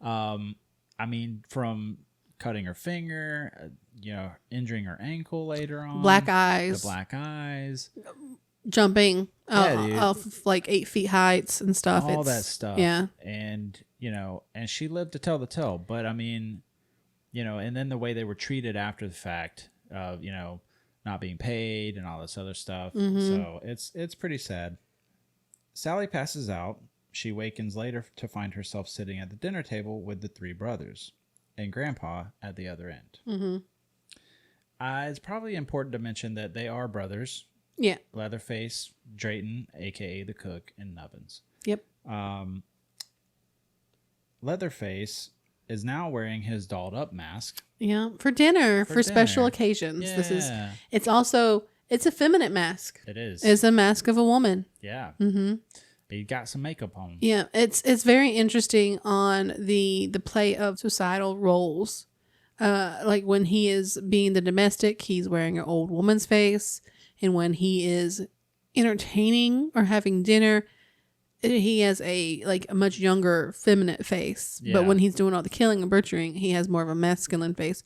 I mean, from cutting her finger, injuring her ankle later on. Black eyes. The black eyes. Jumping off like 8 feet heights and stuff. All that stuff. Yeah. And, and she lived to tell the tale. But, I mean, and then the way they were treated after the fact of, not being paid and all this other stuff. So it's pretty sad. Sally passes out. She wakens later to find herself sitting at the dinner table with the 3 brothers and Grandpa at the other end. It's probably important to mention that they are brothers. Yeah. Leatherface, Drayton, a.k.a. the cook, and Nubbins. Yep. Leatherface is now wearing his dolled up mask. Yeah. For dinner, for special occasions. Yeah. It's a feminine mask. It is. It's a mask of a woman. Yeah. He got some makeup on. Yeah, it's very interesting on the play of societal roles. Like when he is being the domestic, he's wearing an old woman's face, and when he is entertaining or having dinner, he has a much younger feminine face. Yeah. But when he's doing all the killing and butchering, he has more of a masculine face,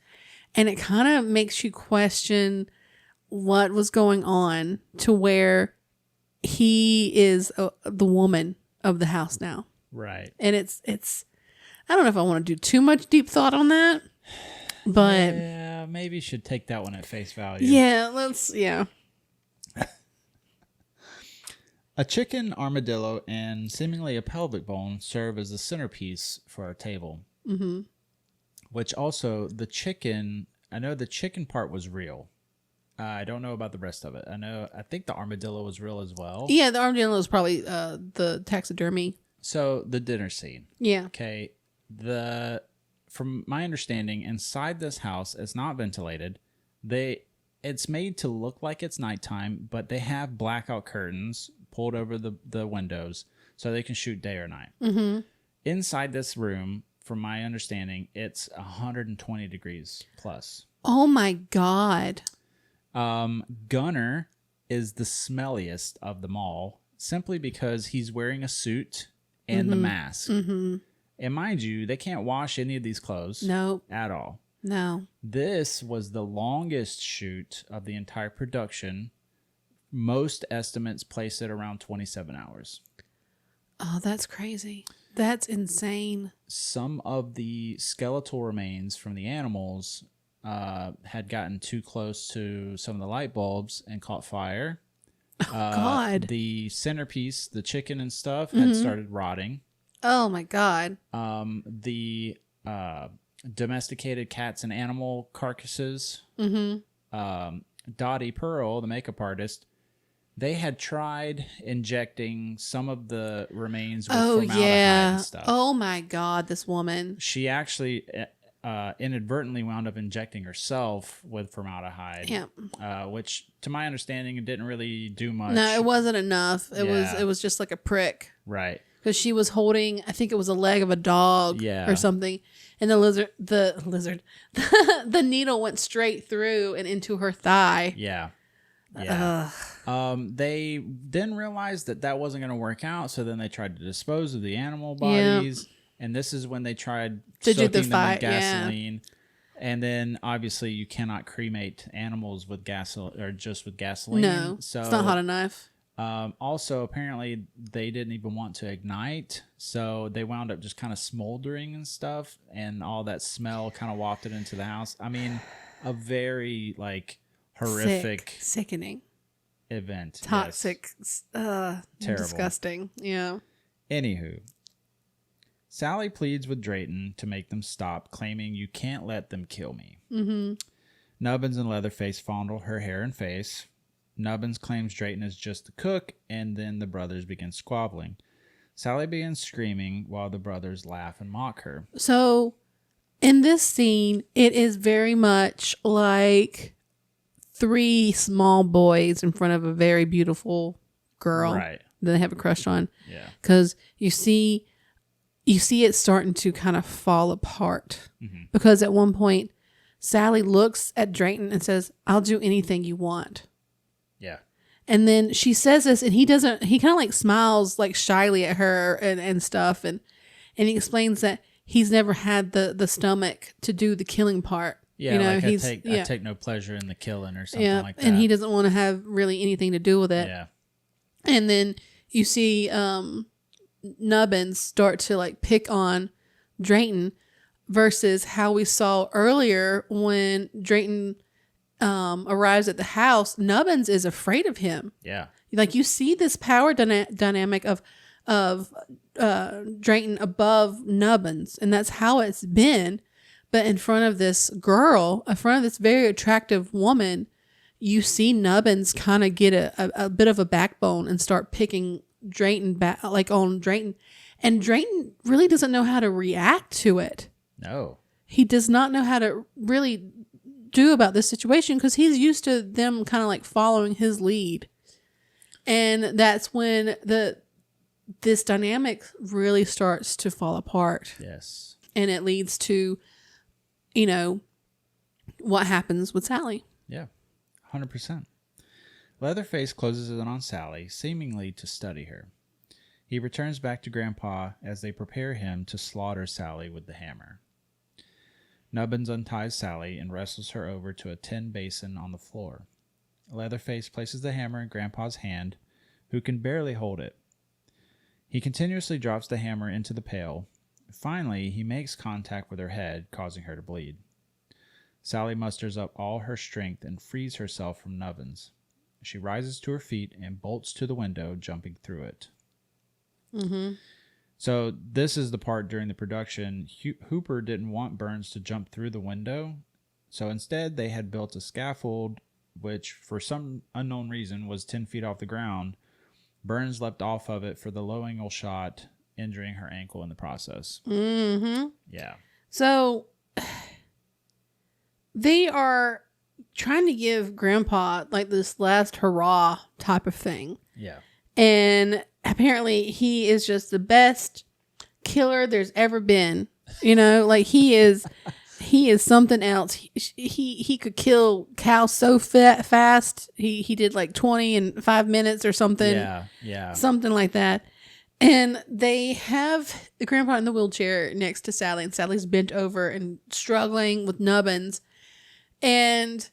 and it kind of makes you question what was going on to where he is the woman of the house now. Right. And it's I don't know if I want to do too much deep thought on that, but yeah, maybe you should take that one at face value. Yeah. A chicken, armadillo, and seemingly a pelvic bone serve as the centerpiece for our table. Which also, I know the chicken part was real. I don't know about the rest of it. I think the armadillo was real as well. Yeah, the armadillo is probably the taxidermy. So the dinner scene. Yeah. Okay. From my understanding, inside this house, it's not ventilated. It's made to look like it's nighttime, but they have blackout curtains pulled over the windows so they can shoot day or night. Inside this room, from my understanding, it's 120 degrees plus. Oh my God. Gunner is the smelliest of them all, simply because he's wearing a suit and the mask. And mind you, they can't wash any of these clothes. No. At all. No. This was the longest shoot of the entire production. Most estimates place it around 27 hours. Oh, that's crazy. That's insane. Some of the skeletal remains from the animals had gotten too close to some of the light bulbs and caught fire. God. The centerpiece, the chicken and stuff, had started rotting. Oh my God. The domesticated cats and animal carcasses. Dottie Pearl, the makeup artist, they had tried injecting some of the remains with formaldehyde and stuff. Oh my God, this woman. She actually inadvertently wound up injecting herself with formaldehyde. Yeah. Which, to my understanding, it didn't really do much. No, it wasn't enough. It was just like a prick. Right. Because she was holding, I think it was a leg of a dog or something. And the needle went straight through and into her thigh. Yeah. Yeah. They then realized that wasn't going to work out. So then they tried to dispose of the animal bodies. Yeah. And this is when they tried soaking them in gasoline. Yeah. And then obviously you cannot cremate animals with gasoline or just with gasoline. No, so it's not hot enough. Also, apparently they didn't even want to ignite. So they wound up just kind of smoldering and stuff. And all that smell kind of wafted into the house. I mean, a very horrific, sickening event. Toxic. Yes. Terrible. Disgusting. Yeah. Anywho, Sally pleads with Drayton to make them stop, claiming you can't let them kill me. Nubbins and Leatherface fondle her hair and face. Nubbins claims Drayton is just the cook, and then the brothers begin squabbling. Sally begins screaming while the brothers laugh and mock her. So, in this scene, it is very much like three small boys in front of a very beautiful girl that they have a crush on. Yeah. Because you see it starting to kind of fall apart. Because at one point, Sally looks at Drayton and says, "I'll do anything you want." Yeah. And then she says this, and he kind of smiles shyly at her and stuff. And he explains that he's never had the stomach to do the killing part. Yeah, I take no pleasure in the killing or something like that. And he doesn't want to have really anything to do with it. Yeah. And then you see Nubbins start to pick on Drayton versus how we saw earlier when Drayton arrives at the house. Nubbins is afraid of him. Yeah. You see this power dynamic of Drayton above Nubbins, and that's how it's been. But in front of this girl, in front of this very attractive woman, you see Nubbins kind of get a bit of a backbone and start picking Drayton back, on Drayton. And Drayton really doesn't know how to react to it. No. He does not know how to really do about this situation because he's used to them kind of following his lead. And that's when this dynamic really starts to fall apart. Yes. And it leads to what happens with Sally. Yeah, 100%. Leatherface closes in on Sally, seemingly to study her. He returns back to Grandpa as they prepare him to slaughter Sally with the hammer. Nubbins unties Sally and wrestles her over to a tin basin on the floor. Leatherface places the hammer in Grandpa's hand, who can barely hold it. He continuously drops the hammer into the pail. Finally, he makes contact with her head, causing her to bleed. Sally musters up all her strength and frees herself from Nubbins. She rises to her feet and bolts to the window, jumping through it. So this is the part during the production. Hooper didn't want Burns to jump through the window, so instead they had built a scaffold, which for some unknown reason was 10 feet off the ground. Burns leapt off of it for the low-angle shot, injuring her ankle in the process. Yeah. So they are trying to give Grandpa this last hurrah type of thing. Yeah. And apparently he is just the best killer there's ever been. He is something else. He could kill cows so fast. He did 20 in 5 minutes or something. Yeah. Something like that. And they have the Grandpa in the wheelchair next to Sally, and Sally's bent over and struggling with Nubbins. And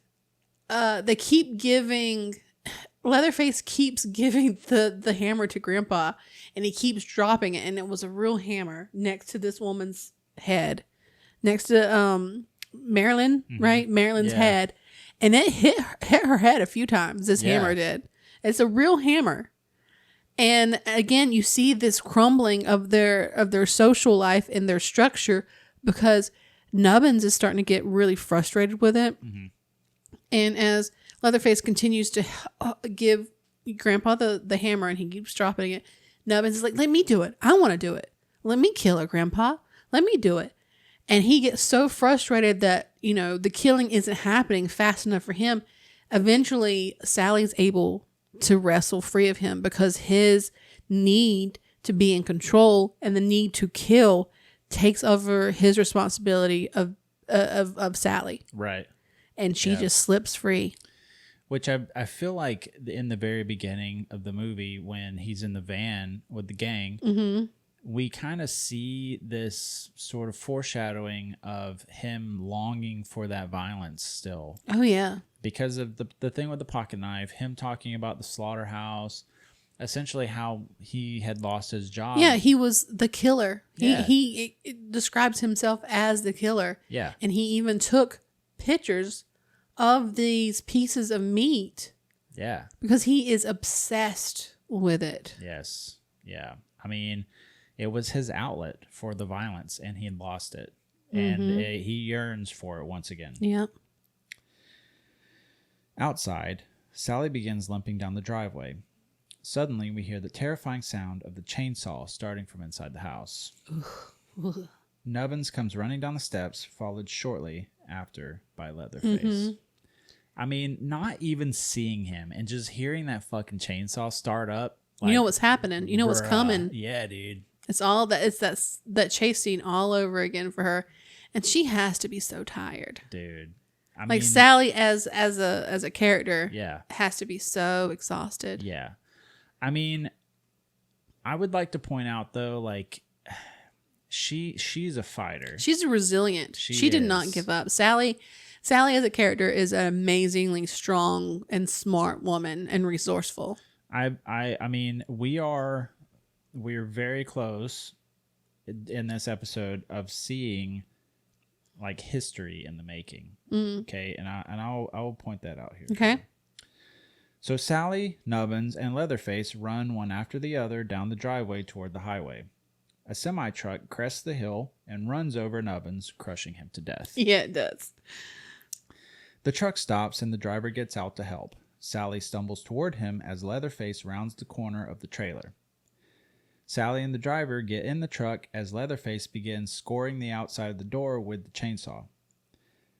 they keep giving, Leatherface keeps giving the hammer to Grandpa, and he keeps dropping it. And it was a real hammer next to this woman's head, next to Marilyn, right? Marilyn's head. And it hit her head a few times, this hammer did. It's a real hammer. And again, you see this crumbling of their social life and their structure because Nubbins is starting to get really frustrated with it. Mm-hmm. And as Leatherface continues to give Grandpa the hammer and he keeps dropping it, Nubbins is like, let me do it. I want to do it. Let me kill her, Grandpa. Let me do it. And he gets so frustrated that, the killing isn't happening fast enough for him. Eventually, Sally's able to wrestle free of him because his need to be in control and the need to kill takes over his responsibility of Sally. Right. And she just slips free. Which I feel like in the very beginning of the movie, when he's in the van with the gang, Mm-hmm. we kind of see this sort of foreshadowing of him longing for that violence still. Oh, yeah. Because of the thing with the pocket knife, him talking about the slaughterhouse, essentially how he had lost his job. Yeah, he was the killer. Yeah. He describes himself as the killer. Yeah. And he even took pictures of these pieces of meat. Yeah. Because he is obsessed with it. Yes. Yeah. I mean, it was his outlet for the violence, and he lost it. And he yearns for it once again. Yep. Outside, Sally begins limping down the driveway. Suddenly, we hear the terrifying sound of the chainsaw starting from inside the house. Nubbins comes running down the steps, followed shortly after by Leatherface. Mm-hmm. I mean, not even seeing him and just hearing that fucking chainsaw start up. You know what's happening. You know what's coming. Yeah, dude. It's all that. It's that chase scene all over again for her, and she has to be so tired. Dude, I like mean, Sally as a character, yeah, has to be so exhausted. Yeah, I mean, I would like to point out though, like she's a fighter. She's resilient. She did not give up. Sally as a character is an amazingly strong and smart woman and resourceful. I mean, we're very close in this episode of seeing like history in the making. Okay, and I'll point that out here. Okay. So Sally, Nubbins, and Leatherface run one after the other down the driveway toward the highway. A semi-truck crests the hill and runs over Nubbins, crushing him to death. Yeah, it does. The truck stops and the driver gets out to help. Sally stumbles toward him as Leatherface rounds the corner of the trailer. Sally and the driver get in the truck as Leatherface begins scoring the outside of the door with the chainsaw.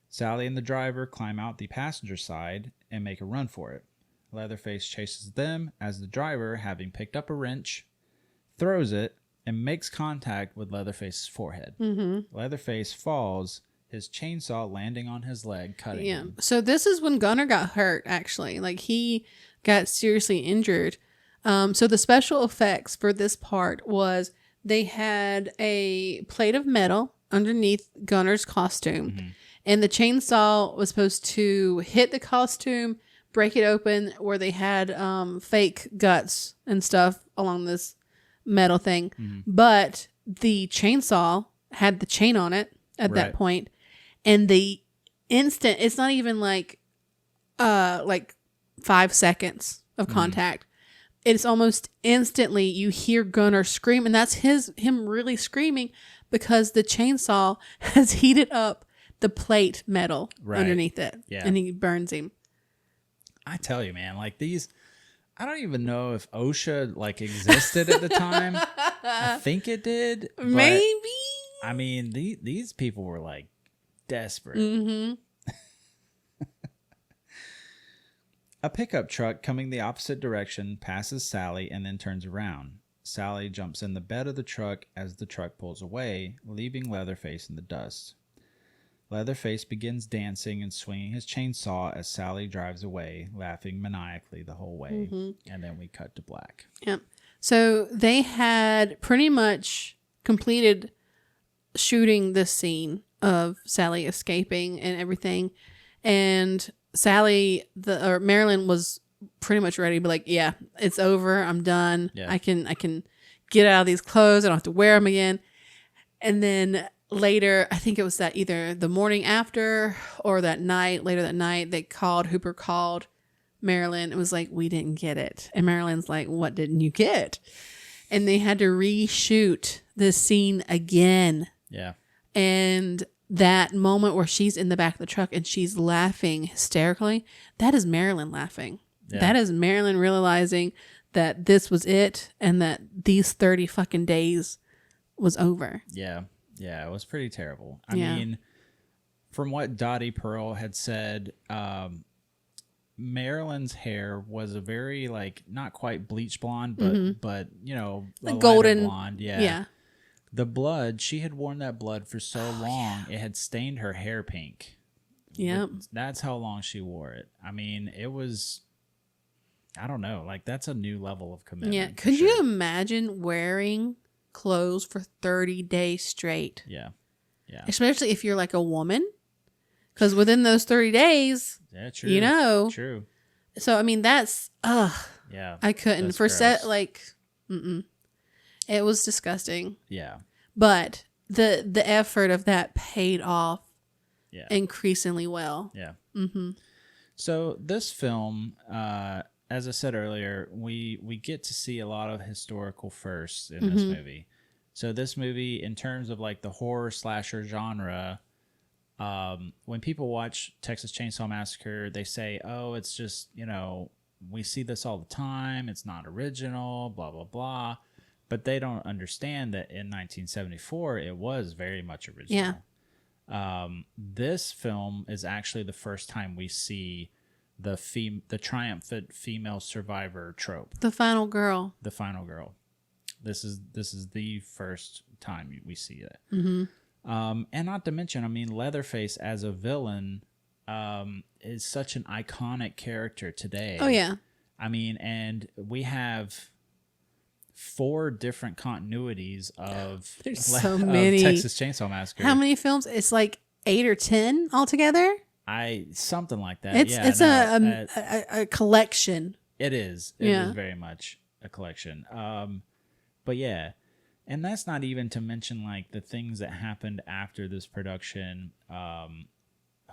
Sally and the driver climb out the passenger side and make a run for it. Leatherface chases them as the driver, having picked up a wrench, throws it and makes contact with Leatherface's forehead. Mm-hmm. Leatherface falls, his chainsaw landing on his leg, cutting him. So this is when Gunner got hurt, actually. Like, he got seriously injured. So the special effects for this part was they had a plate of metal underneath Gunner's costume. Mm-hmm. And the chainsaw was supposed to hit the costume, break it open, where they had fake guts and stuff along this metal thing. Mm-hmm. But the chainsaw had the chain on it at that point. And the instant, it's not even like 5 seconds of contact. It's almost instantly you hear Gunner scream, and that's him really screaming because the chainsaw has heated up the plate metal underneath it. Yeah. And he burns him. I tell you, man, like these, I don't even know if OSHA like existed at the time. I think it did. Maybe. I mean, these people were like desperate. Mm-hmm. A pickup truck coming the opposite direction passes Sally and then turns around. Sally jumps in the bed of the truck as the truck pulls away, leaving Leatherface in the dust. Leatherface begins dancing and swinging his chainsaw as Sally drives away, laughing maniacally the whole way. Mm-hmm. And then we cut to black. Yep. So they had pretty much completed shooting this scene of Sally escaping and everything. And Marilyn was pretty much ready to be like, yeah, it's over. I'm done. Yeah. I can get out of these clothes. I don't have to wear them again. And then later, I think it was that either the morning after or later that night, Hooper called Marilyn. It was like, we didn't get it. And Marilyn's like, what didn't you get? And they had to reshoot this scene again. Yeah. And that moment where she's in the back of the truck and she's laughing hysterically, that is Marilyn laughing. Yeah. That is Marilyn realizing that this was it and that these 30 fucking days was over. Yeah. Yeah, it was pretty terrible. I mean, from what Dottie Pearl had said, Marilyn's hair was a very, like, not quite bleach blonde, but you know, a golden blonde. Yeah. The blood, she had worn that blood for so long, it had stained her hair pink. Yep. That's how long she wore it. I mean, it was, I don't know, like, that's a new level of commitment. Yeah. Could you imagine wearing clothes for 30 days straight? Yeah. Yeah. Especially if you're like a woman. Because within those 30 days, true. You know. True. So, I mean, that's, yeah. I couldn't. That's For gross. set, like, it was disgusting. Yeah. But the effort of that paid off increasingly well. Yeah. Mm-hmm. So this film, as I said earlier, we get to see a lot of historical firsts in this movie. So this movie, in terms of like the horror slasher genre, when people watch Texas Chainsaw Massacre, they say, oh, it's just, you know, we see this all the time. It's not original, blah, blah, blah. But they don't understand that in 1974, it was very much original. Yeah. This film is actually the first time we see the triumphant female survivor trope. The final girl. The final girl. This is the first time we see it. And not to mention, I mean, Leatherface as a villain is such an iconic character today. Oh, yeah. I mean, and we have 4 different continuities of so many Texas Chainsaw Massacre. How many films? It's like 8 or 10 altogether. Something like that. It's a collection. It is. It is very much a collection. But yeah, and that's not even to mention like the things that happened after this production.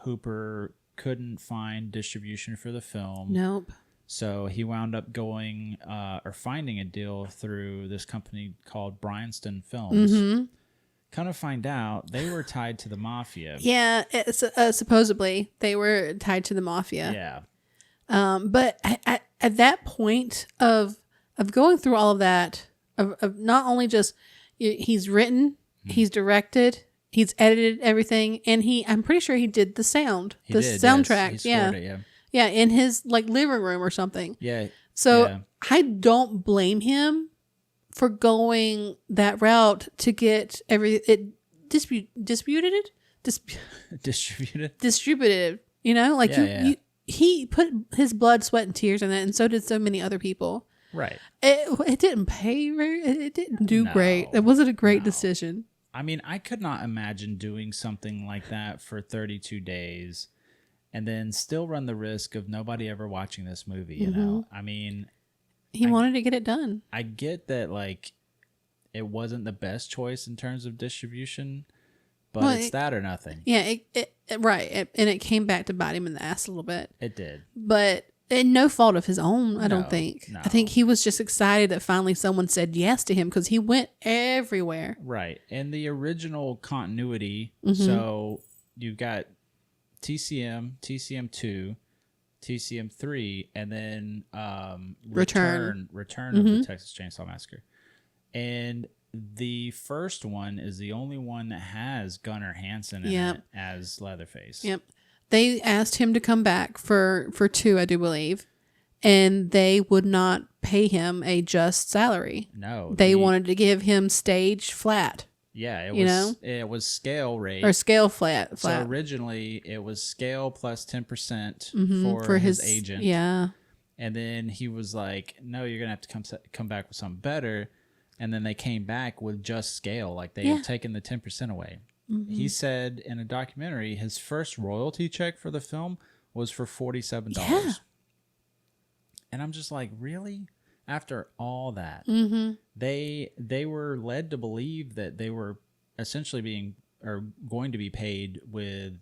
Hooper couldn't find distribution for the film. Nope. So he wound up going or finding a deal through this company called Bryanston Films. Kind of find out they were tied to the mafia. Yeah, it's, supposedly they were tied to the mafia. Yeah. But at that point of going through all of that, of not only just he's written, he's directed, he's edited everything, and I'm pretty sure he did the sound, soundtrack. Yes. Yeah, in his like living room or something. Yeah. So I don't blame him for going that route to get distributed. You know, like he put his blood, sweat, and tears in it, and so did so many other people. Right. It didn't pay it didn't do great. It wasn't a great decision. I mean, I could not imagine doing something like that for 32 days and then still run the risk of nobody ever watching this movie, you know? I mean, he wanted to get it done. I get that, like, it wasn't the best choice in terms of distribution, but it's that or nothing. Yeah, right. And it came back to bite him in the ass a little bit. It did. But no fault of his own, I don't think. No. I think he was just excited that finally someone said yes to him because he went everywhere. Right. And the original continuity, so you've got TCM, TCM2, TCM3, and then Return of the Texas Chainsaw Massacre. And the first one is the only one that has Gunnar Hansen in it as Leatherface. Yep. They asked him to come back for 2, I do believe, and they would not pay him a just salary. No. They wanted to give him stage flat. Yeah, it was scale rate. Or scale flat. So originally it was scale plus 10% for his agent. Yeah. And then he was like, no, you're going to have to come back with something better. And then they came back with just scale. Like they had taken the 10% away. He said in a documentary, his first royalty check for the film was for $47. Yeah. And I'm just like, really? After all that, they were led to believe that they were essentially going to be paid with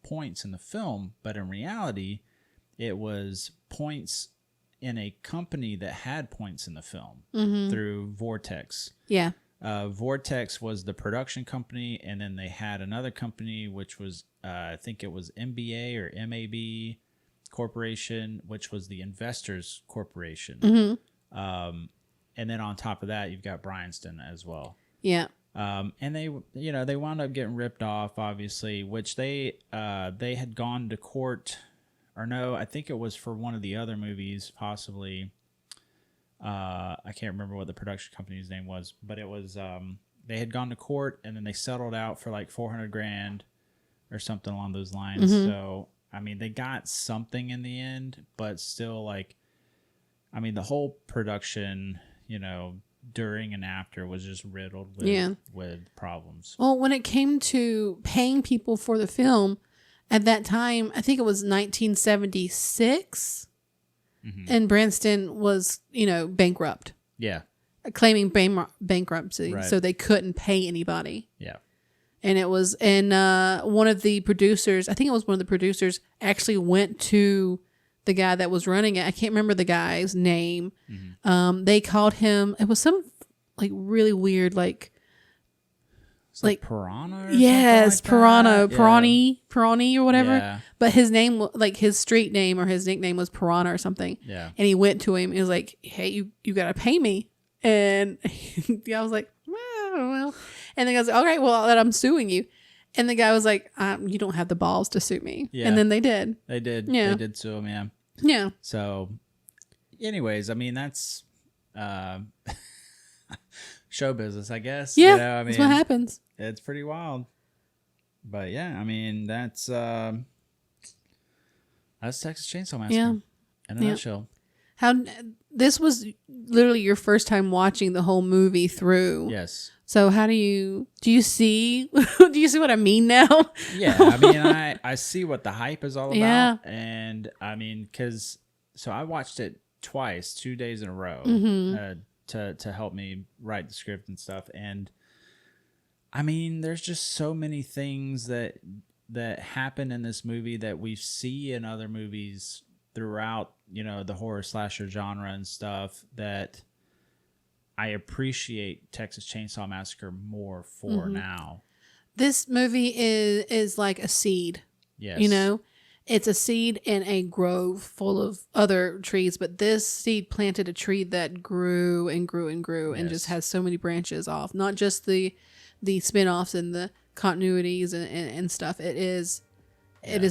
points in the film, but in reality, it was points in a company that had points in the film through Vortex. Yeah. Vortex was the production company, and then they had another company which was I think it was MBA or MAB Corporation, which was the Investors Corporation. And then on top of that, you've got Bryanston as well. Yeah. And they wound up getting ripped off, obviously, which they had gone to court, or no, I think it was for one of the other movies, possibly. I can't remember what the production company's name was, but it was they had gone to court and then they settled out for like $400,000 or something along those lines. So I mean, they got something in the end, but still, like, I mean, the whole production, during and after was just riddled with problems. Well, when it came to paying people for the film, at that time, I think it was 1976, and Branston was, bankrupt. Yeah. Claiming bankruptcy, Right. So they couldn't pay anybody. Yeah. And it was, one of the producers, I think it was one of the producers, actually went to the guy that was running it. I can't remember the guy's name. They called him, it was some like really weird, like Piranha or yes, something like that? Pirani or whatever. Yeah. But his name, like his street name or his nickname was Piranha or something. Yeah. And he went to him and was like, hey, you got to pay me. And I was like, well. And the guy was like, all right, well, I'm suing you. And the guy was like, you don't have the balls to sue me. Yeah. And then they did. They did. Yeah. They did sue him, yeah. Yeah. So, anyways, I mean, that's show business, I guess. Yeah. I mean, that's what happens. It's pretty wild. But yeah, I mean, that's Texas Chain Saw Massacre. Yeah. In a nutshell. This was literally your first time watching the whole movie through. Yes. So how do you see what I mean now? Yeah, I mean, I see what the hype is all about. Yeah. And I mean, so I watched it twice, 2 days in a row, to help me write the script and stuff. And I mean, there's just so many things that happen in this movie that we see in other movies throughout, the horror slasher genre and stuff, that I appreciate Texas Chain Saw Massacre more for now. This movie is like a seed. Yes. It's a seed in a grove full of other trees, but this seed planted a tree that grew and grew and grew and just has so many branches off. Not just the spin-offs and the continuities and stuff. It is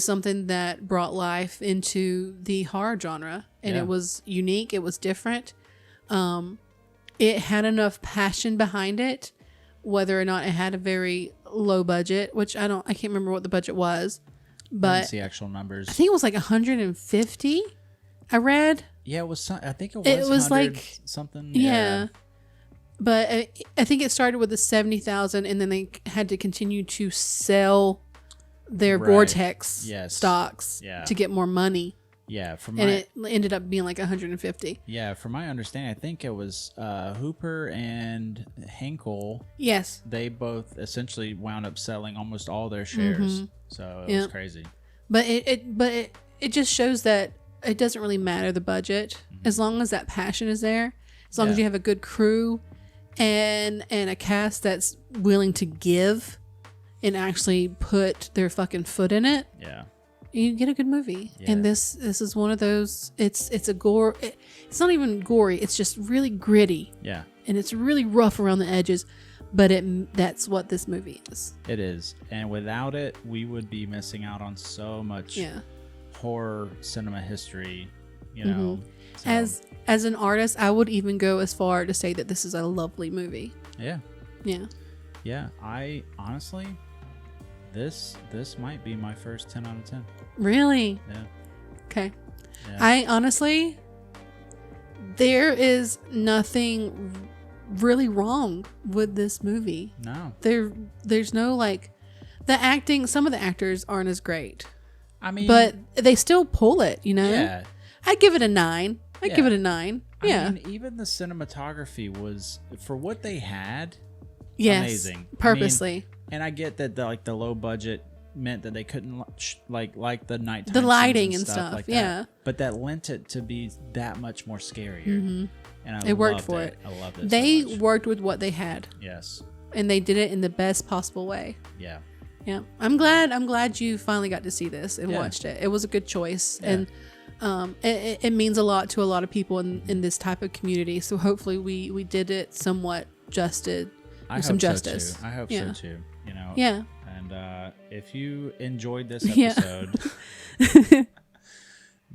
something that brought life into the horror genre, and it was unique. It was different. It had enough passion behind it, whether or not it had a very low budget, which I can't remember what the budget was, I but didn't see actual numbers. I think it was like 150. I read. Yeah, it was. I think it was like something. Yeah. But I think it started with the 70,000, and then they had to continue to sell their Vortex stocks to get more money. Yeah, and it ended up being like 150. Yeah, from my understanding, I think it was Hooper and Henkel. Yes, they both essentially wound up selling almost all their shares. So it was crazy. But it just shows that it doesn't really matter the budget as long as that passion is there. As long as you have a good crew and a cast that's willing to give and actually put their fucking foot in it. Yeah. You get a good movie. And this is one of those. It's a gore. It's not even gory. It's just really gritty. Yeah. And it's really rough around the edges, but that's what this movie is. It is. And without it, we would be missing out on so much horror cinema history, So. As an artist, I would even go as far to say that this is a lovely movie. Yeah. Yeah. Yeah. I honestly, this might be my first 10 out of 10. Really? Yeah. Okay. Yeah. I honestly, there is nothing really wrong with this movie. No. There's no like, the acting, some of the actors aren't as great. I mean, but they still pull it, Yeah. I'd give it a 9. I'd give it a 9. I mean, even the cinematography was, for what they had, yes, amazing. Purposely. And I get that the low budget, meant that they couldn't like the nighttime The lighting scenes and stuff, like yeah. that. But that lent it to be that much more scarier. And It worked for it. I loved it. They so much. worked with what they had. Yes. And they did it in the best possible way. Yeah. Yeah. I'm glad you finally got to see this and watched it. It was a good choice. Yeah. And it means a lot to a lot of people in this type of community. So hopefully we did it somewhat justice. I hope justice. So too. I hope so too. You know. Yeah. And if you enjoyed this Yeah. episode,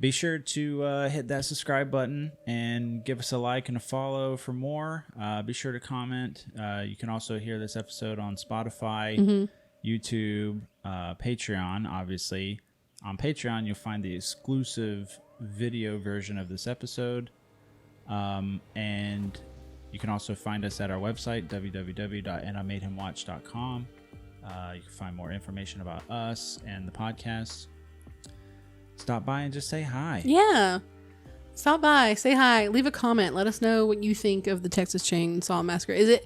be sure to hit that subscribe button and give us a like and a follow for more. Be sure to comment. You can also hear this episode on Spotify, YouTube, Patreon. Obviously, on Patreon you'll find the exclusive video version of this episode, and you can also find us at our website, www.andimadehimwatch.com. You can find more information about us and the podcast. Stop by and just say hi. Yeah. Stop by, say hi, leave a comment. Let us know what you think of the Texas Chain Saw Massacre. Is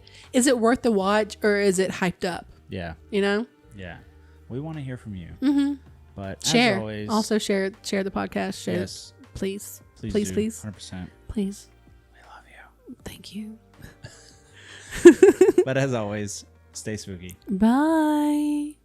it worth the watch, or is it hyped up? Yeah. You know? Yeah. We want to hear from you. But Share. as always, Also share the podcast. Share yes, it. Please. please, Please, do. please. 100%. Please. We love you. Thank you. But as always, stay spooky. Bye.